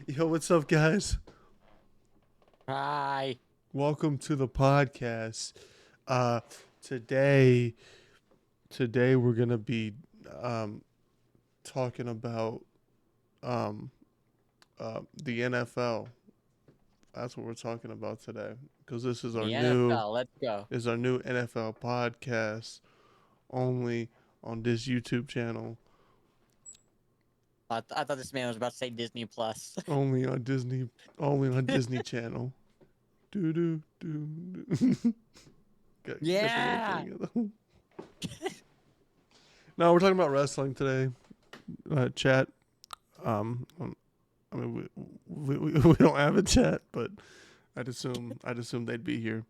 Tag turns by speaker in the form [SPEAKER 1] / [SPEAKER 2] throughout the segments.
[SPEAKER 1] Yo, what's up, guys?
[SPEAKER 2] Hi.
[SPEAKER 1] Welcome to the podcast. Uh, today, today we're gonna be um talking about um the NFL. That's what we're talking about today because this
[SPEAKER 2] The NFL. Let's go.
[SPEAKER 1] is our new NFL podcast only on this YouTube channel,
[SPEAKER 2] I thought this man was about to say Disney Plus.
[SPEAKER 1] only on Disney Channel. Do do do. Get the little
[SPEAKER 2] Yeah.
[SPEAKER 1] thing. No, we're talking about wrestling today. Chat. I mean, we don't have a chat, but I'd assume they'd be here.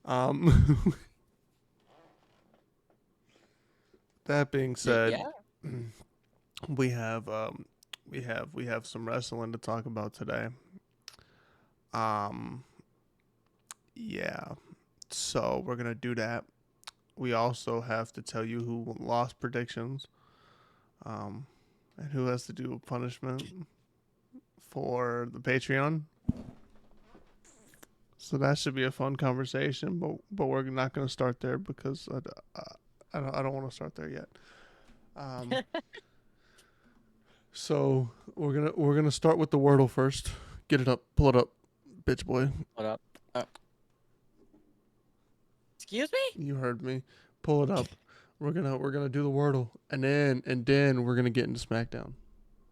[SPEAKER 1] Um, that being said,
[SPEAKER 2] Yeah.
[SPEAKER 1] we have some wrestling to talk about today. Um, yeah. So we're gonna do that. We also have to tell you who lost predictions. Um, and who has to do a punishment for the Patreon. So that should be a fun conversation, but we're not going to start there because I don't want to start there yet. Um, so we're gonna start with the Wordle first. Get it up, pull it up, bitch boy.
[SPEAKER 2] What up? Uh, excuse me?
[SPEAKER 1] You heard me. Pull it up. We're gonna do the Wordle, and then we're gonna get into SmackDown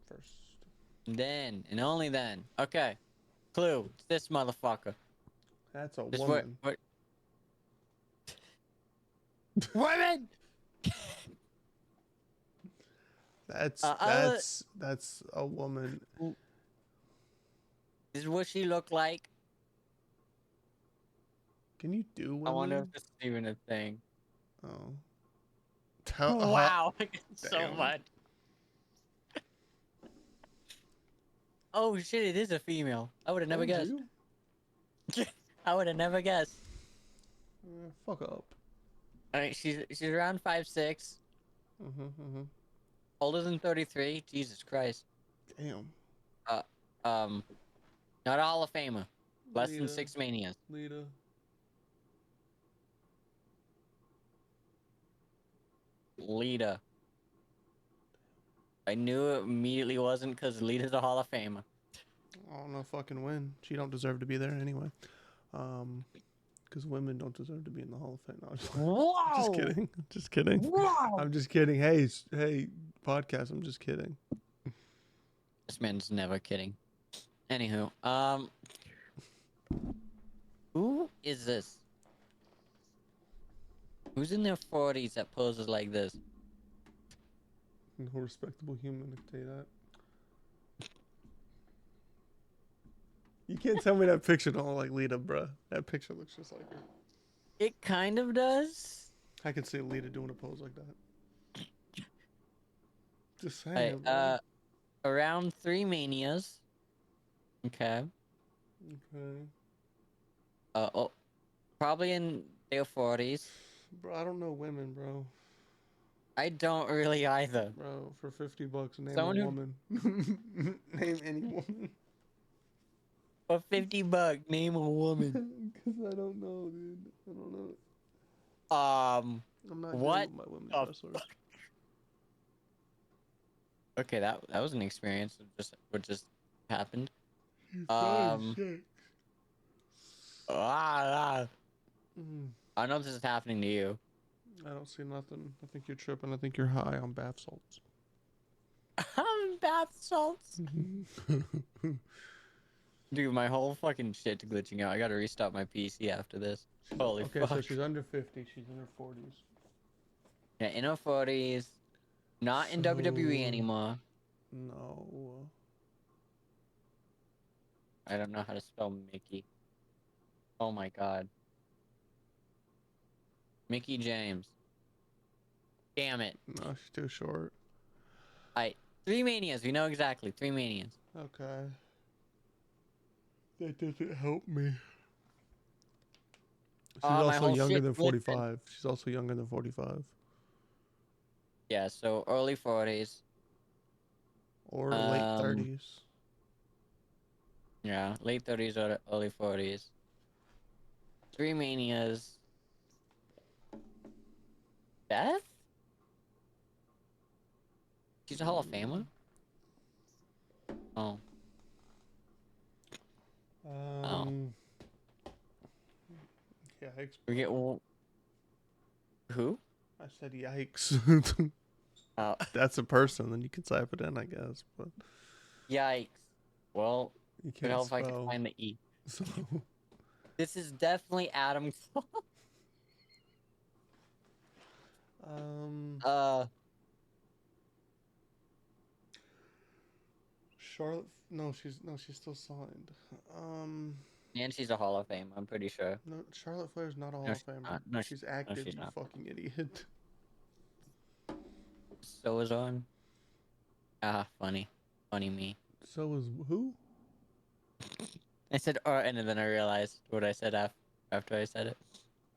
[SPEAKER 1] first.
[SPEAKER 2] Then and only then. Okay. Clue. It's this motherfucker.
[SPEAKER 1] That's a
[SPEAKER 2] This
[SPEAKER 1] woman.
[SPEAKER 2] what? Women.
[SPEAKER 1] That's
[SPEAKER 2] Uh,
[SPEAKER 1] that's that's a woman.
[SPEAKER 2] this is what she looked like.
[SPEAKER 1] Can you do
[SPEAKER 2] I wonder
[SPEAKER 1] women?
[SPEAKER 2] if this is even a thing.
[SPEAKER 1] Oh, tell.
[SPEAKER 2] Wow. So
[SPEAKER 1] Damn.
[SPEAKER 2] much. Oh shit! It is a female. I would have never
[SPEAKER 1] Told
[SPEAKER 2] guessed.
[SPEAKER 1] you.
[SPEAKER 2] I would have never guessed.
[SPEAKER 1] Fuck up.
[SPEAKER 2] All right, she's around 5'6",
[SPEAKER 1] Mhm.
[SPEAKER 2] older than 33. Jesus Christ.
[SPEAKER 1] Damn.
[SPEAKER 2] Uh, um, not a Hall of Famer. Less than
[SPEAKER 1] Lita.
[SPEAKER 2] 6 Manias.
[SPEAKER 1] Lita.
[SPEAKER 2] Lita. I knew it immediately wasn't because Lita's a Hall of Famer.
[SPEAKER 1] I don't know. Fucking win. She don't deserve to be there anyway. Because women don't deserve to be in the Hall of Fame. No, I'm just
[SPEAKER 2] Whoa!
[SPEAKER 1] kidding. Just kidding.
[SPEAKER 2] Whoa!
[SPEAKER 1] I'm just kidding. Hey, podcast. I'm just kidding.
[SPEAKER 2] This man's never kidding. Anywho, who is this? Who's in their 40s that poses like this?
[SPEAKER 1] No respectable human to tell you that. You can't tell me that picture don't look like Lita, bruh. That picture looks just like her.
[SPEAKER 2] It kind of does.
[SPEAKER 1] I could see Lita doing a pose like that. Just saying,
[SPEAKER 2] Right,
[SPEAKER 1] bro.
[SPEAKER 2] around 3 Manias. Okay.
[SPEAKER 1] Okay.
[SPEAKER 2] Oh, probably in their 40s.
[SPEAKER 1] Bro, I don't know women, bro.
[SPEAKER 2] I don't really either.
[SPEAKER 1] Bro, for $50, name
[SPEAKER 2] Someone
[SPEAKER 1] a
[SPEAKER 2] who
[SPEAKER 1] woman. Name any woman.
[SPEAKER 2] for $50, name a woman.
[SPEAKER 1] Because I don't know, dude. I don't know. I'm not
[SPEAKER 2] What?
[SPEAKER 1] good with my women's
[SPEAKER 2] the
[SPEAKER 1] wrestlers.
[SPEAKER 2] fuck? Okay, that was an experience of just what just happened.
[SPEAKER 1] She's
[SPEAKER 2] Um,
[SPEAKER 1] 36.
[SPEAKER 2] ah,
[SPEAKER 1] Mm,
[SPEAKER 2] I know this is happening to you.
[SPEAKER 1] I don't see nothing. I think you're tripping. I think you're high on bath salts.
[SPEAKER 2] Bath salts. Dude, my whole fucking shit's glitching out. I gotta restart my PC after this. Holy
[SPEAKER 1] Okay,
[SPEAKER 2] fuck.
[SPEAKER 1] so she's under 50. She's in her 40s.
[SPEAKER 2] Yeah, in her 40s. Not in WWE
[SPEAKER 1] So,
[SPEAKER 2] anymore.
[SPEAKER 1] No.
[SPEAKER 2] I don't know how to spell Mickey. Oh my god. Mickey James. Damn it.
[SPEAKER 1] No, she's too short.
[SPEAKER 2] Alright. 3 Manias. We know exactly. 3 Manias.
[SPEAKER 1] Okay. That doesn't help me. She's
[SPEAKER 2] My
[SPEAKER 1] also
[SPEAKER 2] whole
[SPEAKER 1] younger
[SPEAKER 2] shit
[SPEAKER 1] than
[SPEAKER 2] glitching.
[SPEAKER 1] 45. She's also younger than 45.
[SPEAKER 2] Yeah, so early 40s.
[SPEAKER 1] Or late
[SPEAKER 2] Um,
[SPEAKER 1] 30s.
[SPEAKER 2] Yeah, late 30s or early 40s. 3 Manias. Death? She's a Hall of Famer? Oh. Oh.
[SPEAKER 1] Um, yikes,
[SPEAKER 2] We get
[SPEAKER 1] bro.
[SPEAKER 2] who?
[SPEAKER 1] I said yikes.
[SPEAKER 2] Oh.
[SPEAKER 1] That's a person, then you can type it in, I guess, but
[SPEAKER 2] Yikes. Well,
[SPEAKER 1] you
[SPEAKER 2] would
[SPEAKER 1] can't
[SPEAKER 2] help if I could
[SPEAKER 1] spell.
[SPEAKER 2] find the E.
[SPEAKER 1] So,
[SPEAKER 2] This is definitely Adam.
[SPEAKER 1] um,
[SPEAKER 2] uh,
[SPEAKER 1] Charlotte. No, she's still signed.
[SPEAKER 2] and she's a Hall of Fame, I'm pretty sure.
[SPEAKER 1] No, Charlotte Flair's not a
[SPEAKER 2] No,
[SPEAKER 1] Hall
[SPEAKER 2] she's
[SPEAKER 1] of Famer.
[SPEAKER 2] not. No,
[SPEAKER 1] She's
[SPEAKER 2] no,
[SPEAKER 1] active,
[SPEAKER 2] she's
[SPEAKER 1] you
[SPEAKER 2] not.
[SPEAKER 1] fucking idiot.
[SPEAKER 2] So is on. Ah, funny. Funny me.
[SPEAKER 1] So is who?
[SPEAKER 2] I said, and then I realized what I said after I said it.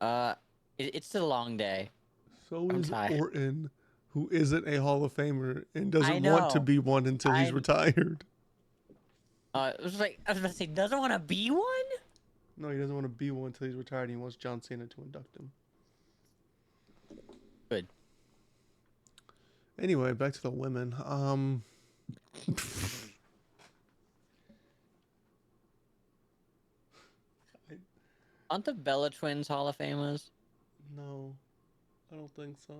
[SPEAKER 2] Uh, it's a long day.
[SPEAKER 1] So
[SPEAKER 2] I'm
[SPEAKER 1] is
[SPEAKER 2] tired.
[SPEAKER 1] Orton, who isn't a Hall of Famer and
[SPEAKER 2] I
[SPEAKER 1] doesn't want to
[SPEAKER 2] know.
[SPEAKER 1] be one until he's
[SPEAKER 2] I
[SPEAKER 1] retired.
[SPEAKER 2] it was like I was about to say, doesn't want to be one.
[SPEAKER 1] No, he doesn't want to be one until he's retired. He wants John Cena to induct him.
[SPEAKER 2] Good.
[SPEAKER 1] Anyway, back to the women. I,
[SPEAKER 2] Aren't the Bella Twins Hall of Famers?
[SPEAKER 1] no, I don't think so.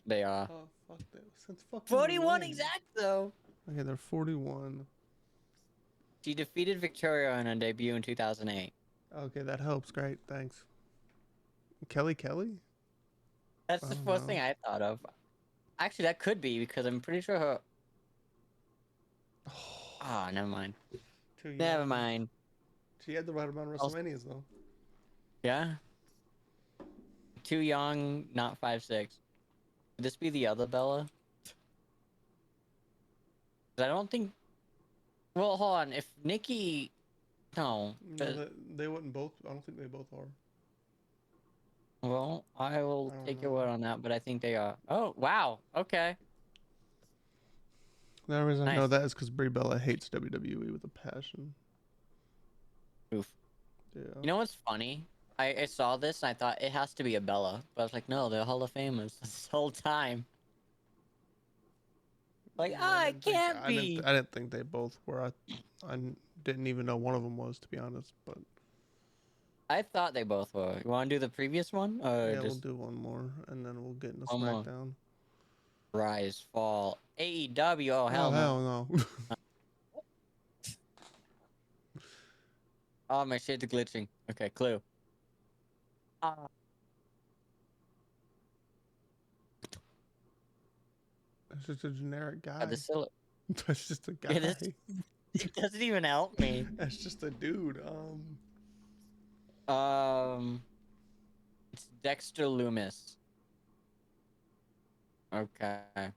[SPEAKER 2] They are.
[SPEAKER 1] Oh, fuck that. Since fucking
[SPEAKER 2] 41
[SPEAKER 1] when?
[SPEAKER 2] exact though.
[SPEAKER 1] Okay, they're 41.
[SPEAKER 2] She defeated Victoria in her debut in 2008.
[SPEAKER 1] Okay, that helps. Great, thanks. Kelly?
[SPEAKER 2] That's
[SPEAKER 1] I
[SPEAKER 2] the
[SPEAKER 1] don't
[SPEAKER 2] first thing
[SPEAKER 1] know.
[SPEAKER 2] I thought of. Actually, that could be because I'm pretty sure her. Ah, never mind.
[SPEAKER 1] Too
[SPEAKER 2] Never
[SPEAKER 1] young.
[SPEAKER 2] mind.
[SPEAKER 1] She had the right amount of
[SPEAKER 2] I'll-
[SPEAKER 1] WrestleManias, though.
[SPEAKER 2] Yeah. Too young, not 5'6". Could this be the other Bella? 'Cause I don't think. Well, hold on. If Nikki, no.
[SPEAKER 1] No, they wouldn't both. I don't think they both are.
[SPEAKER 2] Well, I will
[SPEAKER 1] I don't
[SPEAKER 2] take your
[SPEAKER 1] know.
[SPEAKER 2] word on that, but I think they are. Oh, wow. Okay.
[SPEAKER 1] The only reason I know
[SPEAKER 2] Nice.
[SPEAKER 1] that is because Brie Bella hates WWE with a passion.
[SPEAKER 2] Oof.
[SPEAKER 1] Yeah.
[SPEAKER 2] You know what's funny? I saw this and I thought it has to be a Bella, but I was like, no, they're Hall of Famers this whole time. Like,
[SPEAKER 1] I
[SPEAKER 2] it
[SPEAKER 1] didn't think
[SPEAKER 2] can't be.
[SPEAKER 1] I didn't think they both were. I didn't even know one of them was, to be honest. But
[SPEAKER 2] I thought they both were. You want to do the previous one, or
[SPEAKER 1] yeah, we'll
[SPEAKER 2] just
[SPEAKER 1] do one more, and then we'll get into
[SPEAKER 2] one more?
[SPEAKER 1] SmackDown.
[SPEAKER 2] Rise, fall, AEW. Oh
[SPEAKER 1] Oh
[SPEAKER 2] hell no.
[SPEAKER 1] hell no!
[SPEAKER 2] Oh my shit's glitching. Okay, clue. Uh,
[SPEAKER 1] That's just a generic
[SPEAKER 2] the
[SPEAKER 1] guy.
[SPEAKER 2] sil-
[SPEAKER 1] That's just a
[SPEAKER 2] Yeah, this
[SPEAKER 1] guy.
[SPEAKER 2] it doesn't even help me.
[SPEAKER 1] That's just a dude.
[SPEAKER 2] Um, it's Dexter Loomis. Okay.
[SPEAKER 1] That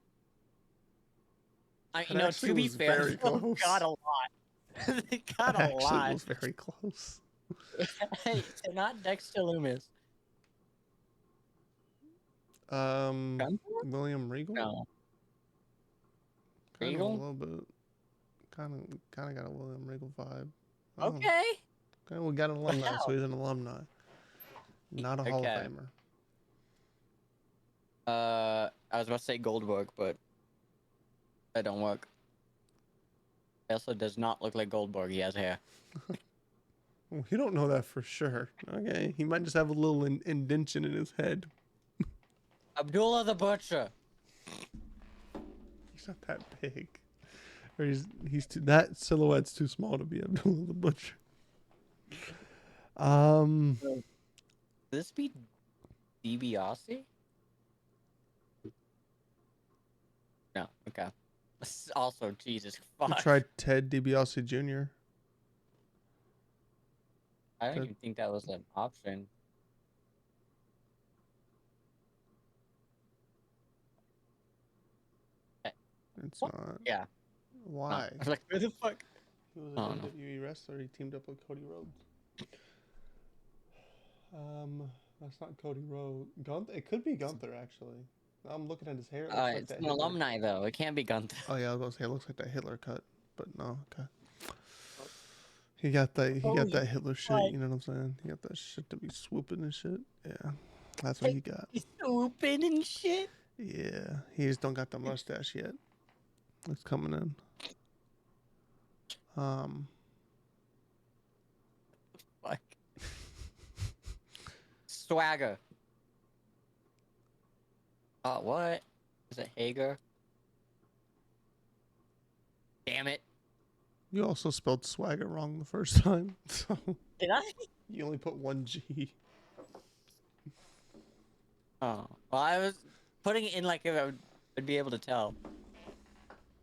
[SPEAKER 1] actually
[SPEAKER 2] To be
[SPEAKER 1] was
[SPEAKER 2] fair,
[SPEAKER 1] very
[SPEAKER 2] got
[SPEAKER 1] close.
[SPEAKER 2] a lot. They got
[SPEAKER 1] That
[SPEAKER 2] a
[SPEAKER 1] actually
[SPEAKER 2] lot.
[SPEAKER 1] was very close.
[SPEAKER 2] Hey, so not Dexter Loomis. Gunther?
[SPEAKER 1] William Regal.
[SPEAKER 2] No.
[SPEAKER 1] Kind of a
[SPEAKER 2] Regal?
[SPEAKER 1] little bit. Kind of got a William Regal vibe. Oh,
[SPEAKER 2] Okay.
[SPEAKER 1] okay. We got an alumni, so
[SPEAKER 2] Wow.
[SPEAKER 1] he's an alumni, not a Hall of
[SPEAKER 2] Okay.
[SPEAKER 1] Famer.
[SPEAKER 2] I was about to say Goldberg, but that don't work. He also does not look like Goldberg. He has hair.
[SPEAKER 1] We don't know that for sure. Okay, he might just have a little indention in his head.
[SPEAKER 2] Abdullah the Butcher.
[SPEAKER 1] He's not that big, or that silhouette's too small to be Abdullah the Butcher.
[SPEAKER 2] Could this be DiBiase? No. Okay. Also, Jesus
[SPEAKER 1] We
[SPEAKER 2] fuck.
[SPEAKER 1] tried Ted DiBiase Jr.
[SPEAKER 2] I don't
[SPEAKER 1] Ted,
[SPEAKER 2] even think that was an option.
[SPEAKER 1] it's
[SPEAKER 2] What?
[SPEAKER 1] not.
[SPEAKER 2] Yeah.
[SPEAKER 1] Why?
[SPEAKER 2] I was like, where the fuck?
[SPEAKER 1] He was
[SPEAKER 2] Oh
[SPEAKER 1] an
[SPEAKER 2] no.
[SPEAKER 1] WWE wrestler. He teamed up with Cody Rhodes. That's not Cody Rhodes. It could be Gunther actually. I'm looking at his hair. It looks like
[SPEAKER 2] It's
[SPEAKER 1] that
[SPEAKER 2] an
[SPEAKER 1] Hitler.
[SPEAKER 2] alumni though. It can't be Gunther.
[SPEAKER 1] Oh yeah, I was gonna say it looks like that Hitler cut, but no. Okay. He got that. He
[SPEAKER 2] Oh,
[SPEAKER 1] got
[SPEAKER 2] he's
[SPEAKER 1] that Hitler shit.
[SPEAKER 2] like
[SPEAKER 1] You know what I'm saying? He got that shit to be swooping and shit. Yeah, that's what he got.
[SPEAKER 2] swooping and shit.
[SPEAKER 1] Yeah, he just don't got the mustache yet. It's coming in. Um,
[SPEAKER 2] Fuck. Swagger. What? Is it Hager? Damn it.
[SPEAKER 1] you also spelled swagger wrong the first time, so
[SPEAKER 2] Did I?
[SPEAKER 1] you only put one G.
[SPEAKER 2] Oh. Well, I was putting it in like if I'd be able to tell.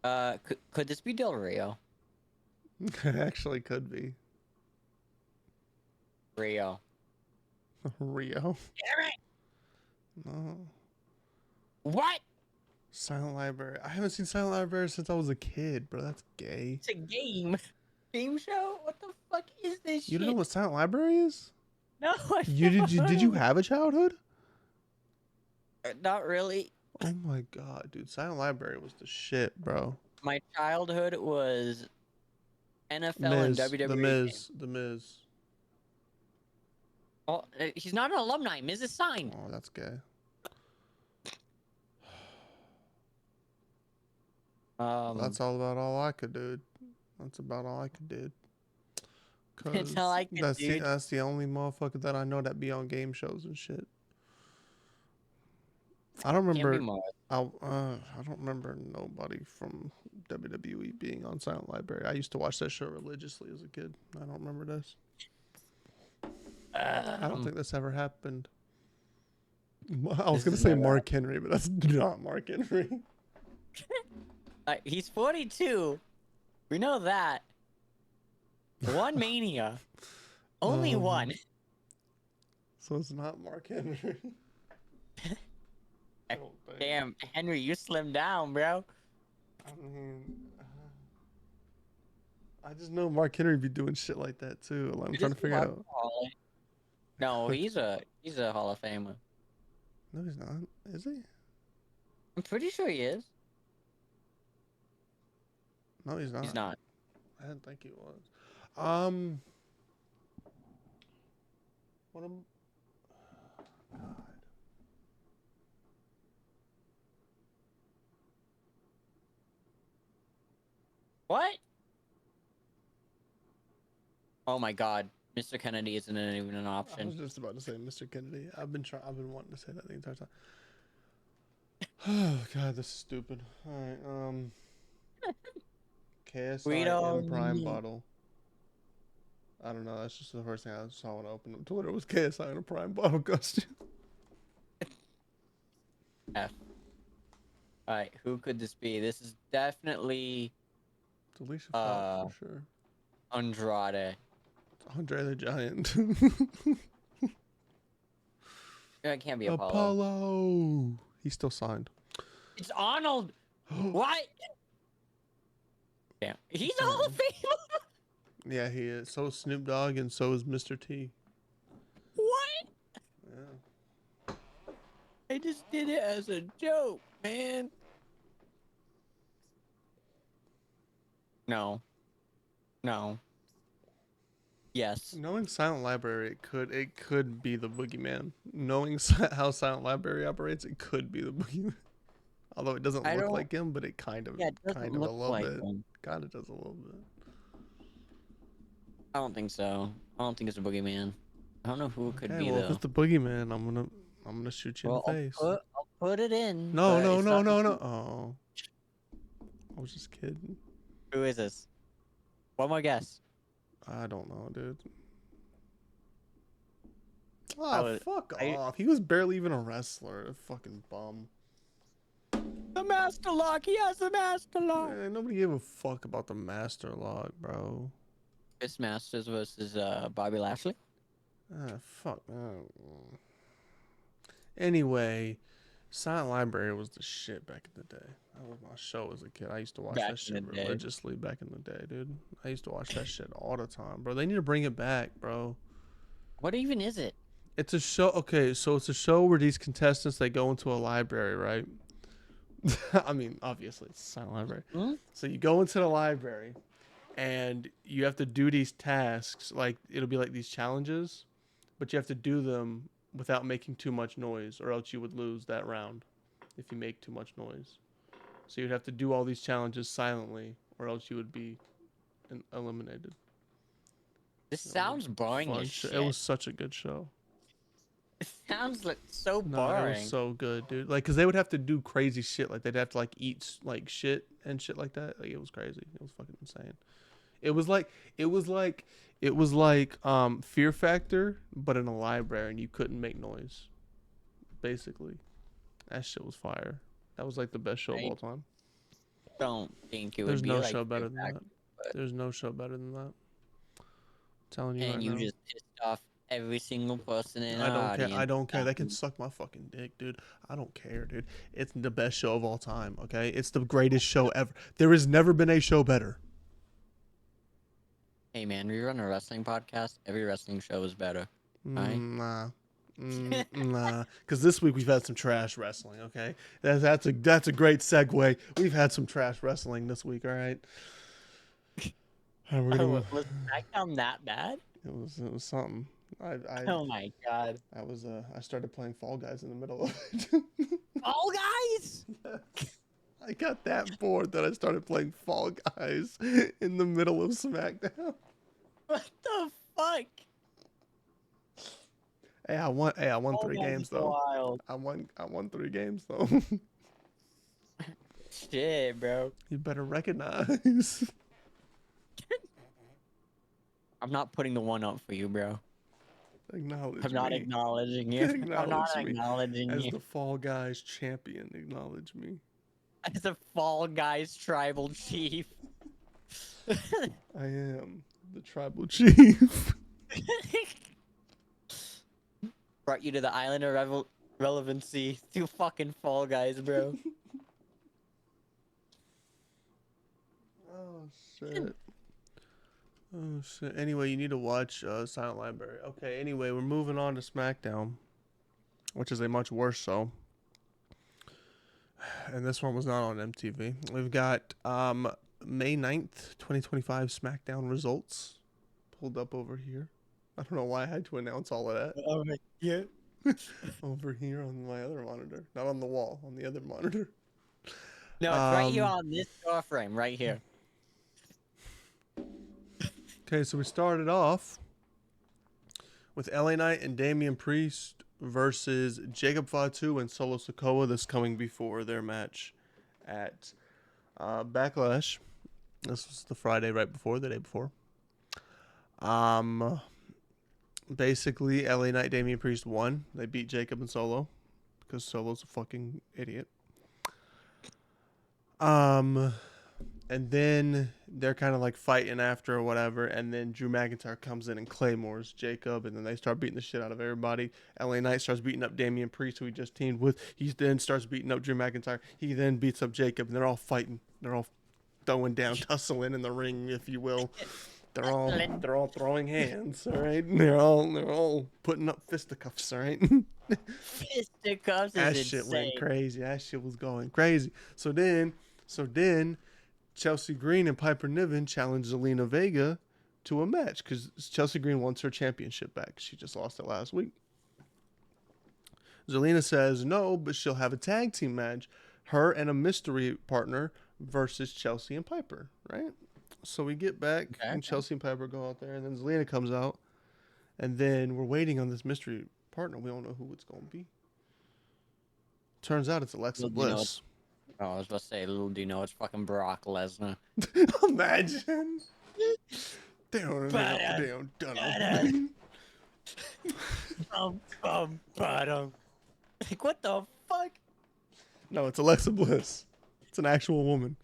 [SPEAKER 2] Could this be Del Rio?
[SPEAKER 1] It actually could be
[SPEAKER 2] Rio.
[SPEAKER 1] Rio.
[SPEAKER 2] Damn it!
[SPEAKER 1] No.
[SPEAKER 2] What?
[SPEAKER 1] Silent Library. I haven't seen Silent Library since I was a kid, bro. That's gay.
[SPEAKER 2] It's a game. Game show? What the fuck is this
[SPEAKER 1] You
[SPEAKER 2] shit?
[SPEAKER 1] don't know what Silent Library is?
[SPEAKER 2] No, I
[SPEAKER 1] Did you have a childhood?
[SPEAKER 2] Not really.
[SPEAKER 1] Oh my god, dude. Silent Library was the shit, bro.
[SPEAKER 2] My childhood was NFL and
[SPEAKER 1] Miz.
[SPEAKER 2] WWE.
[SPEAKER 1] The Miz. The Miz.
[SPEAKER 2] Oh, he's not an alumni. Miz is signed.
[SPEAKER 1] Oh, that's gay. That's all I could do. That's about all I could do.
[SPEAKER 2] That's all I could do.
[SPEAKER 1] That's the only motherfucker that I know that be on game shows and shit. I don't remember. I don't remember nobody from WWE being on Silent Library. I used to watch that show religiously as a kid. I don't remember this. I don't think this ever happened. I was gonna say Mark Henry, but that's not Mark Henry.
[SPEAKER 2] He's 42. We know that. One Mania. Only one.
[SPEAKER 1] So it's not Mark Henry.
[SPEAKER 2] Damn, Henry, you slimmed down, bro.
[SPEAKER 1] I mean, I just know Mark Henry be doing shit like that too. I'm trying to figure out.
[SPEAKER 2] No, he's a Hall of Famer.
[SPEAKER 1] No, he's not. Is he?
[SPEAKER 2] I'm pretty sure he is.
[SPEAKER 1] No, he's not.
[SPEAKER 2] He's not.
[SPEAKER 1] I didn't think he was. What am? God.
[SPEAKER 2] What? Oh my God, Mr. Kennedy isn't even an option.
[SPEAKER 1] I was just about to say Mr. Kennedy. I've been wanting to say that the entire time. Oh God, this is stupid. All right. KSI M Prime bottle. I don't know. That's just the first thing I saw when I opened up Twitter was KSI in a Prime bottle costume.
[SPEAKER 2] F. All right, who could this be? This is definitely
[SPEAKER 1] Alicia Fox for sure.
[SPEAKER 2] Andrade.
[SPEAKER 1] It's Andre the Giant.
[SPEAKER 2] It can't be
[SPEAKER 1] Apollo. He's still signed.
[SPEAKER 2] It's Arnold. What? Damn, he's a Hall of Famer.
[SPEAKER 1] Yeah, he is. So is Snoop Dogg, and so is Mr. T.
[SPEAKER 2] What?
[SPEAKER 1] Yeah.
[SPEAKER 2] I just did it as a joke, man. No. No. Yes.
[SPEAKER 1] Knowing Silent Library, it could be the Boogeyman. Knowing how Silent Library operates, it could be the Boogeyman. Although it doesn't look like him, but it kind of,
[SPEAKER 2] it
[SPEAKER 1] kind of a
[SPEAKER 2] look
[SPEAKER 1] little
[SPEAKER 2] like
[SPEAKER 1] bit.
[SPEAKER 2] him.
[SPEAKER 1] Kind of does a little bit.
[SPEAKER 2] I don't think so. I don't think it's a Boogeyman. I don't know who it could be
[SPEAKER 1] well,
[SPEAKER 2] though.
[SPEAKER 1] if it's the Boogeyman, I'm gonna shoot you in the face.
[SPEAKER 2] I'll put it in.
[SPEAKER 1] No. Oh, I was just kidding.
[SPEAKER 2] Who is this? One more guess.
[SPEAKER 1] I don't know, dude. Oh, fuck off. He was barely even a wrestler. A fucking bum.
[SPEAKER 2] The Master Lock. He has the Master Lock.
[SPEAKER 1] Man, nobody gave a fuck about the Master Lock, bro.
[SPEAKER 2] Chris Masters versus Bobby Lashley.
[SPEAKER 1] Fuck. Anyway, Silent Library was the shit back in the day. That was my show as a kid. I used to watch that shit religiously back in the day, dude. I used to watch that shit all the time, bro. They need to bring it back, bro.
[SPEAKER 2] What even is it?
[SPEAKER 1] It's a show. Okay, so it's a show where these contestants they go into a library, right? I mean, obviously it's a silent library.
[SPEAKER 2] Hmm?
[SPEAKER 1] So you go into the library and you have to do these tasks. Like it'll be like these challenges, but you have to do them without making too much noise, or else you would lose that round if you make too much noise. So you'd have to do all these challenges silently, or else you would be eliminated.
[SPEAKER 2] This
[SPEAKER 1] It was
[SPEAKER 2] sounds
[SPEAKER 1] a
[SPEAKER 2] boring
[SPEAKER 1] fun
[SPEAKER 2] as
[SPEAKER 1] show. It
[SPEAKER 2] shit.
[SPEAKER 1] was such a good show.
[SPEAKER 2] It sounds like so
[SPEAKER 1] No, it was
[SPEAKER 2] boring.
[SPEAKER 1] so good, dude. Like, cause they would have to do crazy shit. Like they'd have to like eat like shit and shit like that. Like it was crazy. It was fucking insane. It was like it was like it was like Fear Factor, but in a library, and you couldn't make noise. Basically, that shit was fire. That was like the best show of
[SPEAKER 2] I
[SPEAKER 1] all time.
[SPEAKER 2] don't think it would
[SPEAKER 1] There's
[SPEAKER 2] be
[SPEAKER 1] no
[SPEAKER 2] like
[SPEAKER 1] show
[SPEAKER 2] Fear
[SPEAKER 1] better than that.
[SPEAKER 2] Factor, but
[SPEAKER 1] There's no show better than that. I'm telling you right
[SPEAKER 2] and you
[SPEAKER 1] now.
[SPEAKER 2] just pissed off every single person in the
[SPEAKER 1] I don't care. I
[SPEAKER 2] audience.
[SPEAKER 1] don't care. They can suck my fucking dick, dude. I don't care, dude. It's the best show of all time. Okay, it's the greatest show ever. There has never been a show better.
[SPEAKER 2] Hey man, we run a wrestling podcast. Every wrestling show is better. Right?
[SPEAKER 1] Nah. Nah, because this week we've had some trash wrestling. Okay, that's a great segue. We've had some trash wrestling this week. All right, and we're gonna.
[SPEAKER 2] Was SmackDown that bad?
[SPEAKER 1] It was something. I
[SPEAKER 2] Oh my god.
[SPEAKER 1] I started playing Fall Guys in the middle of it.
[SPEAKER 2] Fall Guys?
[SPEAKER 1] I got that bored that I started playing Fall Guys in the middle of SmackDown.
[SPEAKER 2] What the fuck?
[SPEAKER 1] Hey, I won
[SPEAKER 2] Fall
[SPEAKER 1] 3
[SPEAKER 2] Guys
[SPEAKER 1] games
[SPEAKER 2] is
[SPEAKER 1] though.
[SPEAKER 2] wild.
[SPEAKER 1] I won 3 games though.
[SPEAKER 2] Shit, bro.
[SPEAKER 1] You better recognize.
[SPEAKER 2] I'm not putting the one up for you, bro.
[SPEAKER 1] Acknowledge
[SPEAKER 2] I'm not
[SPEAKER 1] me.
[SPEAKER 2] acknowledging you. I'm not
[SPEAKER 1] Acknowledge me
[SPEAKER 2] acknowledging
[SPEAKER 1] as
[SPEAKER 2] you.
[SPEAKER 1] the Fall Guys champion. Acknowledge me.
[SPEAKER 2] As a Fall Guys tribal chief.
[SPEAKER 1] I am the tribal chief.
[SPEAKER 2] Brought you to the island of relevancy through fucking Fall Guys, bro.
[SPEAKER 1] Oh shit. Oh shit. Anyway, you need to watch Silent Library. Okay. Anyway, we're moving on to SmackDown, which is a much worse show. And this one was not on MTV. We've got May 9th, 2025 SmackDown results pulled up over here. I don't know why I had to announce all of that.
[SPEAKER 2] Oh my god.
[SPEAKER 1] Over here on my other monitor. Not on the wall, on the other monitor.
[SPEAKER 2] No, it's right here on this door frame, right here.
[SPEAKER 1] Okay, so we started off with LA Knight and Damian Priest versus Jacob Fatu and Solo Sikoa. This coming before their match at Backlash. This was the Friday right before, the day before. Basically, LA Knight, Damian Priest won. They beat Jacob and Solo because Solo's a fucking idiot. And then they're kind of like fighting after or whatever, and then Drew McIntyre comes in and claymores Jacob, and then they start beating the shit out of everybody. LA Knight starts beating up Damian Priest, who he just teamed with. He then starts beating up Drew McIntyre. He then beats up Jacob, and they're all fighting. They're all throwing down, tussling in the ring, if you will. They're all throwing hands, all right? They're all putting up fisticuffs, all right?
[SPEAKER 2] Fisticuffs
[SPEAKER 1] That
[SPEAKER 2] is
[SPEAKER 1] shit went
[SPEAKER 2] insane.
[SPEAKER 1] crazy. That shit was going crazy. So then Chelsea Green and Piper Niven challenged Zelina Vega to a match because Chelsea Green wants her championship back. She just lost it last week. Zelina says no, but she'll have a tag team match, her and a mystery partner versus Chelsea and Piper, right? So we get back, and Chelsea and Piper go out there, and then Zelina comes out, and then we're waiting on this mystery partner. We don't know who it's going to be. Turns out it's Alexa Bliss.
[SPEAKER 2] Oh, I was about to say, little do you know, it's fucking Brock Lesnar.
[SPEAKER 1] Imagine. Down.
[SPEAKER 2] Like, what the fuck?
[SPEAKER 1] No, it's Alexa Bliss. It's an actual woman.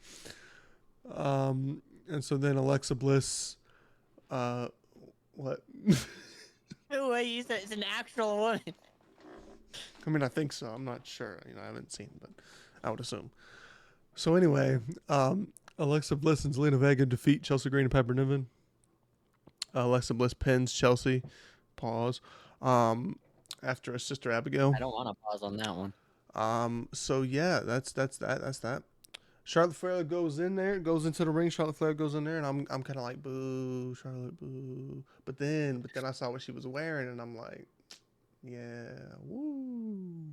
[SPEAKER 1] And so then Alexa Bliss, what?
[SPEAKER 2] Wait, you said it's an actual woman.
[SPEAKER 1] I mean, I think so. I'm not sure. I haven't seen, but I would assume. So anyway, Alexa Bliss and Zelina Vega defeat Chelsea Green and Piper Niven. Alexa Bliss pins Chelsea. Pause. after her sister Abigail.
[SPEAKER 2] I don't want to pause on that one.
[SPEAKER 1] So yeah, that's that. Charlotte Flair goes in there, goes into the ring. Charlotte Flair goes in there, and I'm kind of like, boo, Charlotte, boo. But then I saw what she was wearing, and I'm like, yeah, woo.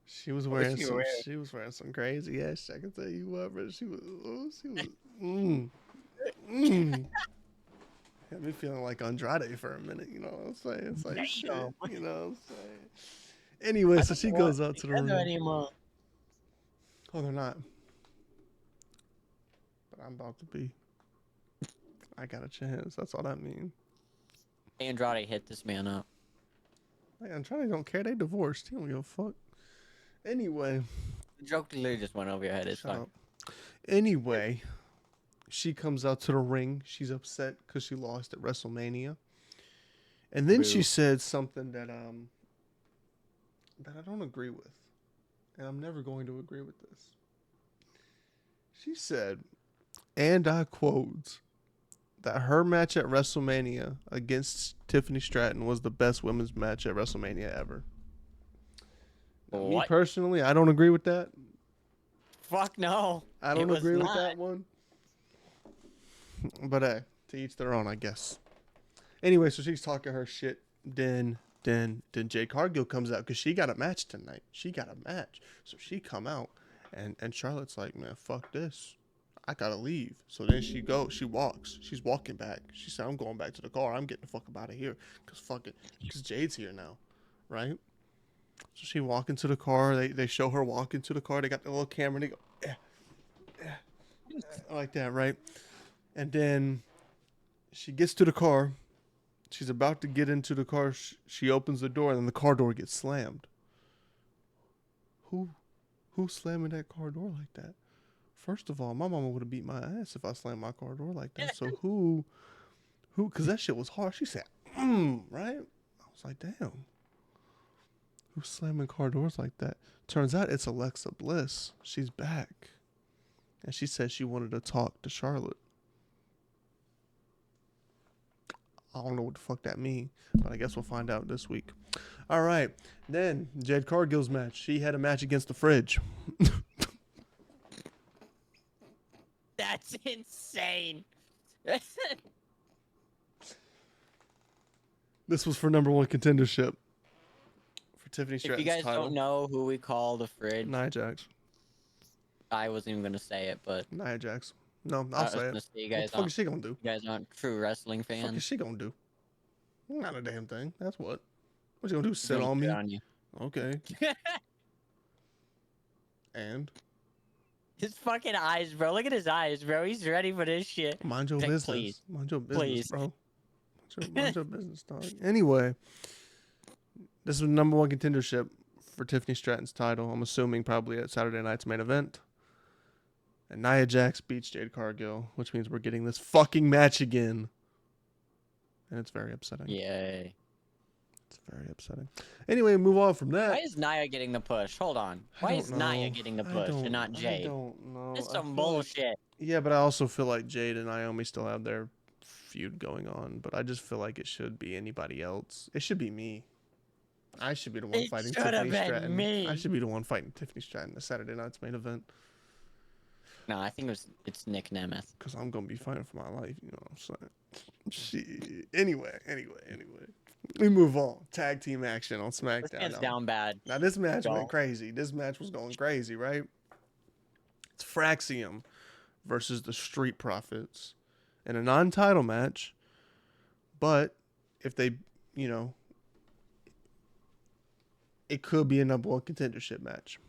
[SPEAKER 1] She was
[SPEAKER 2] What was
[SPEAKER 1] wearing
[SPEAKER 2] she
[SPEAKER 1] some.
[SPEAKER 2] wearing?
[SPEAKER 1] She was wearing some crazy ass shit. I can tell you what, bro. She was. Mm, mm. Had me feeling like Andrade for a minute. You know what I'm saying? It's like shit.
[SPEAKER 2] Damn.
[SPEAKER 1] You know what I'm saying? Anyway,
[SPEAKER 2] I
[SPEAKER 1] so
[SPEAKER 2] thought
[SPEAKER 1] she
[SPEAKER 2] they
[SPEAKER 1] goes
[SPEAKER 2] weren't
[SPEAKER 1] out to the
[SPEAKER 2] together
[SPEAKER 1] ring.
[SPEAKER 2] anymore.
[SPEAKER 1] Oh, they're not. But I'm about to be. I got a chance. That's all that means.
[SPEAKER 2] Andrade hit this man up.
[SPEAKER 1] Like, Andrade don't care. They divorced. He don't give a fuck. Anyway.
[SPEAKER 2] The joke literally just went over your head. It's
[SPEAKER 1] Shut
[SPEAKER 2] fine.
[SPEAKER 1] up. Anyway, she comes out to the ring. She's upset because she lost at WrestleMania. And then she
[SPEAKER 2] Boo.
[SPEAKER 1] said something that I don't agree with. And I'm never going to agree with this. She said, and I quote, that her match at WrestleMania against Tiffany Stratton was the best women's match at WrestleMania ever. Now, me
[SPEAKER 2] What?
[SPEAKER 1] personally, I don't agree with that.
[SPEAKER 2] Fuck no.
[SPEAKER 1] I
[SPEAKER 2] It
[SPEAKER 1] don't
[SPEAKER 2] was
[SPEAKER 1] agree with
[SPEAKER 2] not.
[SPEAKER 1] that one. But hey, to each their own, I guess. Anyway, so she's talking her shit. Then Jade Cargill comes out because she got a match tonight. She got a match. So she come out and Charlotte's like, man, fuck this. I gotta leave. So then she walks. She's walking back. She said, I'm going back to the car. I'm getting the fuck up out of here. Because Jade's here now. Right? So she walk into the car. They show her walk into the car. They got the little camera. And they go, like that, right? And then she gets to the car. She's about to get into the car. She opens the door, and then the car door gets slammed. Who's slamming that car door like that? First of all, my mama would have beat my ass if I slammed my car door like that. So who? Because that shit was hard. She said, right? I was like, damn. Who's slamming car doors like that? Turns out it's Alexa Bliss. She's back. And she said she wanted to talk to Charlotte. I don't know what the fuck that means, but I guess we'll find out this week. All right. Then, Jade Cargill's match. She had a match against the Fridge.
[SPEAKER 2] That's insane.
[SPEAKER 1] This was for number one contendership for Tiffany
[SPEAKER 2] If you
[SPEAKER 1] Stratton's
[SPEAKER 2] guys
[SPEAKER 1] title.
[SPEAKER 2] don't know who we call the fridge,
[SPEAKER 1] Nia Jax.
[SPEAKER 2] I wasn't even gonna say it, but
[SPEAKER 1] Nia Jax. No,
[SPEAKER 2] I
[SPEAKER 1] I'll
[SPEAKER 2] was
[SPEAKER 1] say
[SPEAKER 2] gonna
[SPEAKER 1] it.
[SPEAKER 2] say you
[SPEAKER 1] What
[SPEAKER 2] guys
[SPEAKER 1] the fuck
[SPEAKER 2] aren't,
[SPEAKER 1] is she gonna do?
[SPEAKER 2] you guys aren't true wrestling
[SPEAKER 1] What the fuck is
[SPEAKER 2] fans.
[SPEAKER 1] she gonna do? Not a damn thing. That's what. What you gonna do?
[SPEAKER 2] She's
[SPEAKER 1] Sit
[SPEAKER 2] gonna
[SPEAKER 1] on
[SPEAKER 2] sit
[SPEAKER 1] me?
[SPEAKER 2] on you.
[SPEAKER 1] Okay. And
[SPEAKER 2] His fucking eyes, bro. Look at his eyes, bro. He's ready for this shit.
[SPEAKER 1] mind your
[SPEAKER 2] Like,
[SPEAKER 1] business.
[SPEAKER 2] please.
[SPEAKER 1] Mind your business,
[SPEAKER 2] Please.
[SPEAKER 1] bro. Mind your business, dog. Anyway, this was number one contendership for Tiffany Stratton's title. I'm assuming probably at Saturday night's main event. And Nia Jax beats Jade Cargill, which means we're getting this fucking match again. And it's very upsetting.
[SPEAKER 2] Yay.
[SPEAKER 1] It's very upsetting. Anyway, move on from that.
[SPEAKER 2] Why is Nia getting the push? Hold on. Why is Nia getting the push and not Jade?
[SPEAKER 1] I don't know.
[SPEAKER 2] It's
[SPEAKER 1] I
[SPEAKER 2] some
[SPEAKER 1] feel like-
[SPEAKER 2] bullshit.
[SPEAKER 1] yeah, but I also feel like Jade and Naomi still have their feud going on. But I just feel like it should be anybody else. It should be me. I should be the one
[SPEAKER 2] It
[SPEAKER 1] fighting
[SPEAKER 2] should have
[SPEAKER 1] Tiffany
[SPEAKER 2] been
[SPEAKER 1] Stratton.
[SPEAKER 2] me.
[SPEAKER 1] I should be the one fighting Tiffany Stratton the Saturday night's main event.
[SPEAKER 2] No, I think it's Nick Nemeth.
[SPEAKER 1] Because I'm going to be fighting for my life. You know what I'm saying? Shit. Anyway. We move on. Tag team action on
[SPEAKER 2] This
[SPEAKER 1] SmackDown.
[SPEAKER 2] man's down bad.
[SPEAKER 1] Now, this match
[SPEAKER 2] Go.
[SPEAKER 1] went crazy. This match was going crazy, right? It's Fraxium versus the Street Profits in a non-title match. But if they, it could be a number one contendership match.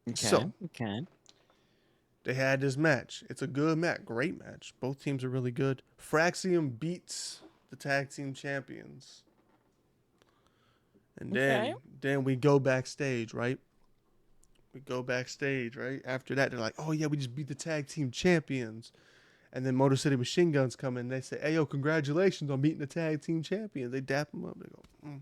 [SPEAKER 2] Okay.
[SPEAKER 1] So-
[SPEAKER 2] okay.
[SPEAKER 1] They had this match. It's a good match. Great match. Both teams are really good. Fraxium beats the tag team champions. And then we go backstage, right? After that, they're like, oh, yeah, we just beat the tag team champions. And then Motor City Machine Guns come in. They say, hey, yo, congratulations on beating the tag team champions. They dap them up. They go,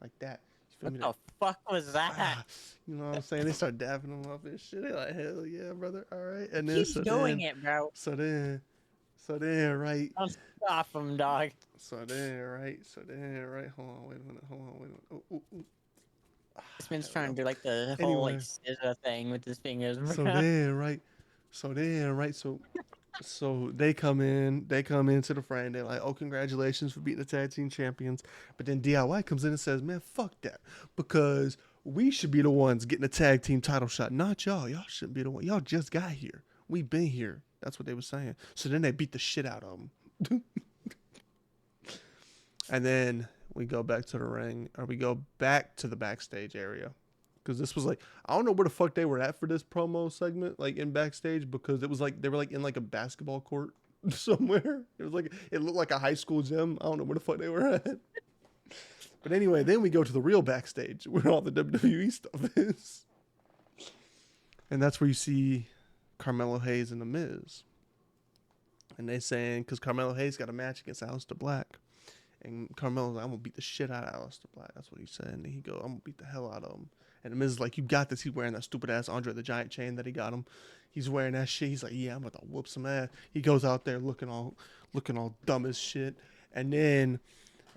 [SPEAKER 1] like that. You feel
[SPEAKER 2] What
[SPEAKER 1] me?
[SPEAKER 2] the fuck was that?
[SPEAKER 1] You know what I'm saying? They start dapping them up and shit. They're like, hell yeah, brother. All right. And then
[SPEAKER 2] He's doing it, bro.
[SPEAKER 1] So then So then, right.
[SPEAKER 2] Don't stop him, dog.
[SPEAKER 1] So then, right. So then, right. Hold on, wait a minute. Hold on, wait a minute. Ooh, ooh, ooh.
[SPEAKER 2] This man's
[SPEAKER 1] There we
[SPEAKER 2] trying
[SPEAKER 1] go.
[SPEAKER 2] to do like the whole like
[SPEAKER 1] Anyway,
[SPEAKER 2] scissor thing with his fingers,
[SPEAKER 1] so
[SPEAKER 2] bro.
[SPEAKER 1] then, right. So then, right. So they come in. They come into the fray, and they're like, "Oh, congratulations for beating the tag team champions." But then DIY comes in and says, "Man, fuck that, because we should be the ones getting a tag team title shot, not y'all. Y'all shouldn't be the one. Y'all just got here. We been here." That's what they were saying. So then they beat the shit out of them. And then we go back to the ring, or we go back to the backstage area. Because this was like, I don't know where the fuck they were at for this promo segment, like in backstage, because it was like they were like in like a basketball court somewhere. It was like, it looked like a high school gym. I don't know where the fuck they were at. But anyway, then we go to the real backstage where all the WWE stuff is. And that's where you see Carmelo Hayes and The Miz. And they saying, because Carmelo Hayes got a match against Aleister Black. And Carmelo's like, I'm gonna beat the shit out of Aleister Black. That's what he said. And he go, I'm gonna beat the hell out of him. And the Miz is like, you got this. He's wearing that stupid ass Andre the Giant chain that he got him. He's wearing that shit. He's like, yeah, I'm about to whoop some ass. He goes out there looking all dumb as shit. And then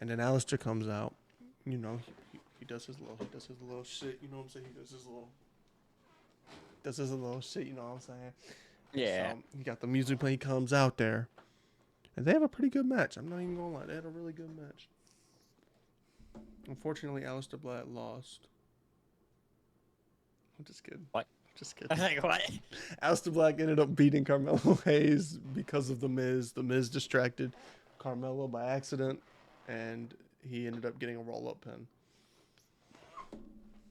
[SPEAKER 1] Aleister comes out. You know, he does his little shit. You know what I'm saying? He does his little shit. You know what I'm saying?
[SPEAKER 2] Yeah.
[SPEAKER 1] So he got the music playing. He comes out there. And they have a pretty good match. I'm not even gonna lie. They had a really good match. Unfortunately, Aleister Black lost. I'm just kidding.
[SPEAKER 2] What?
[SPEAKER 1] Just
[SPEAKER 2] I was
[SPEAKER 1] kidding.
[SPEAKER 2] like, what?
[SPEAKER 1] Aleister Black ended up beating Carmelo Hayes because of The Miz. The Miz distracted Carmelo by accident, and he ended up getting a roll-up pin.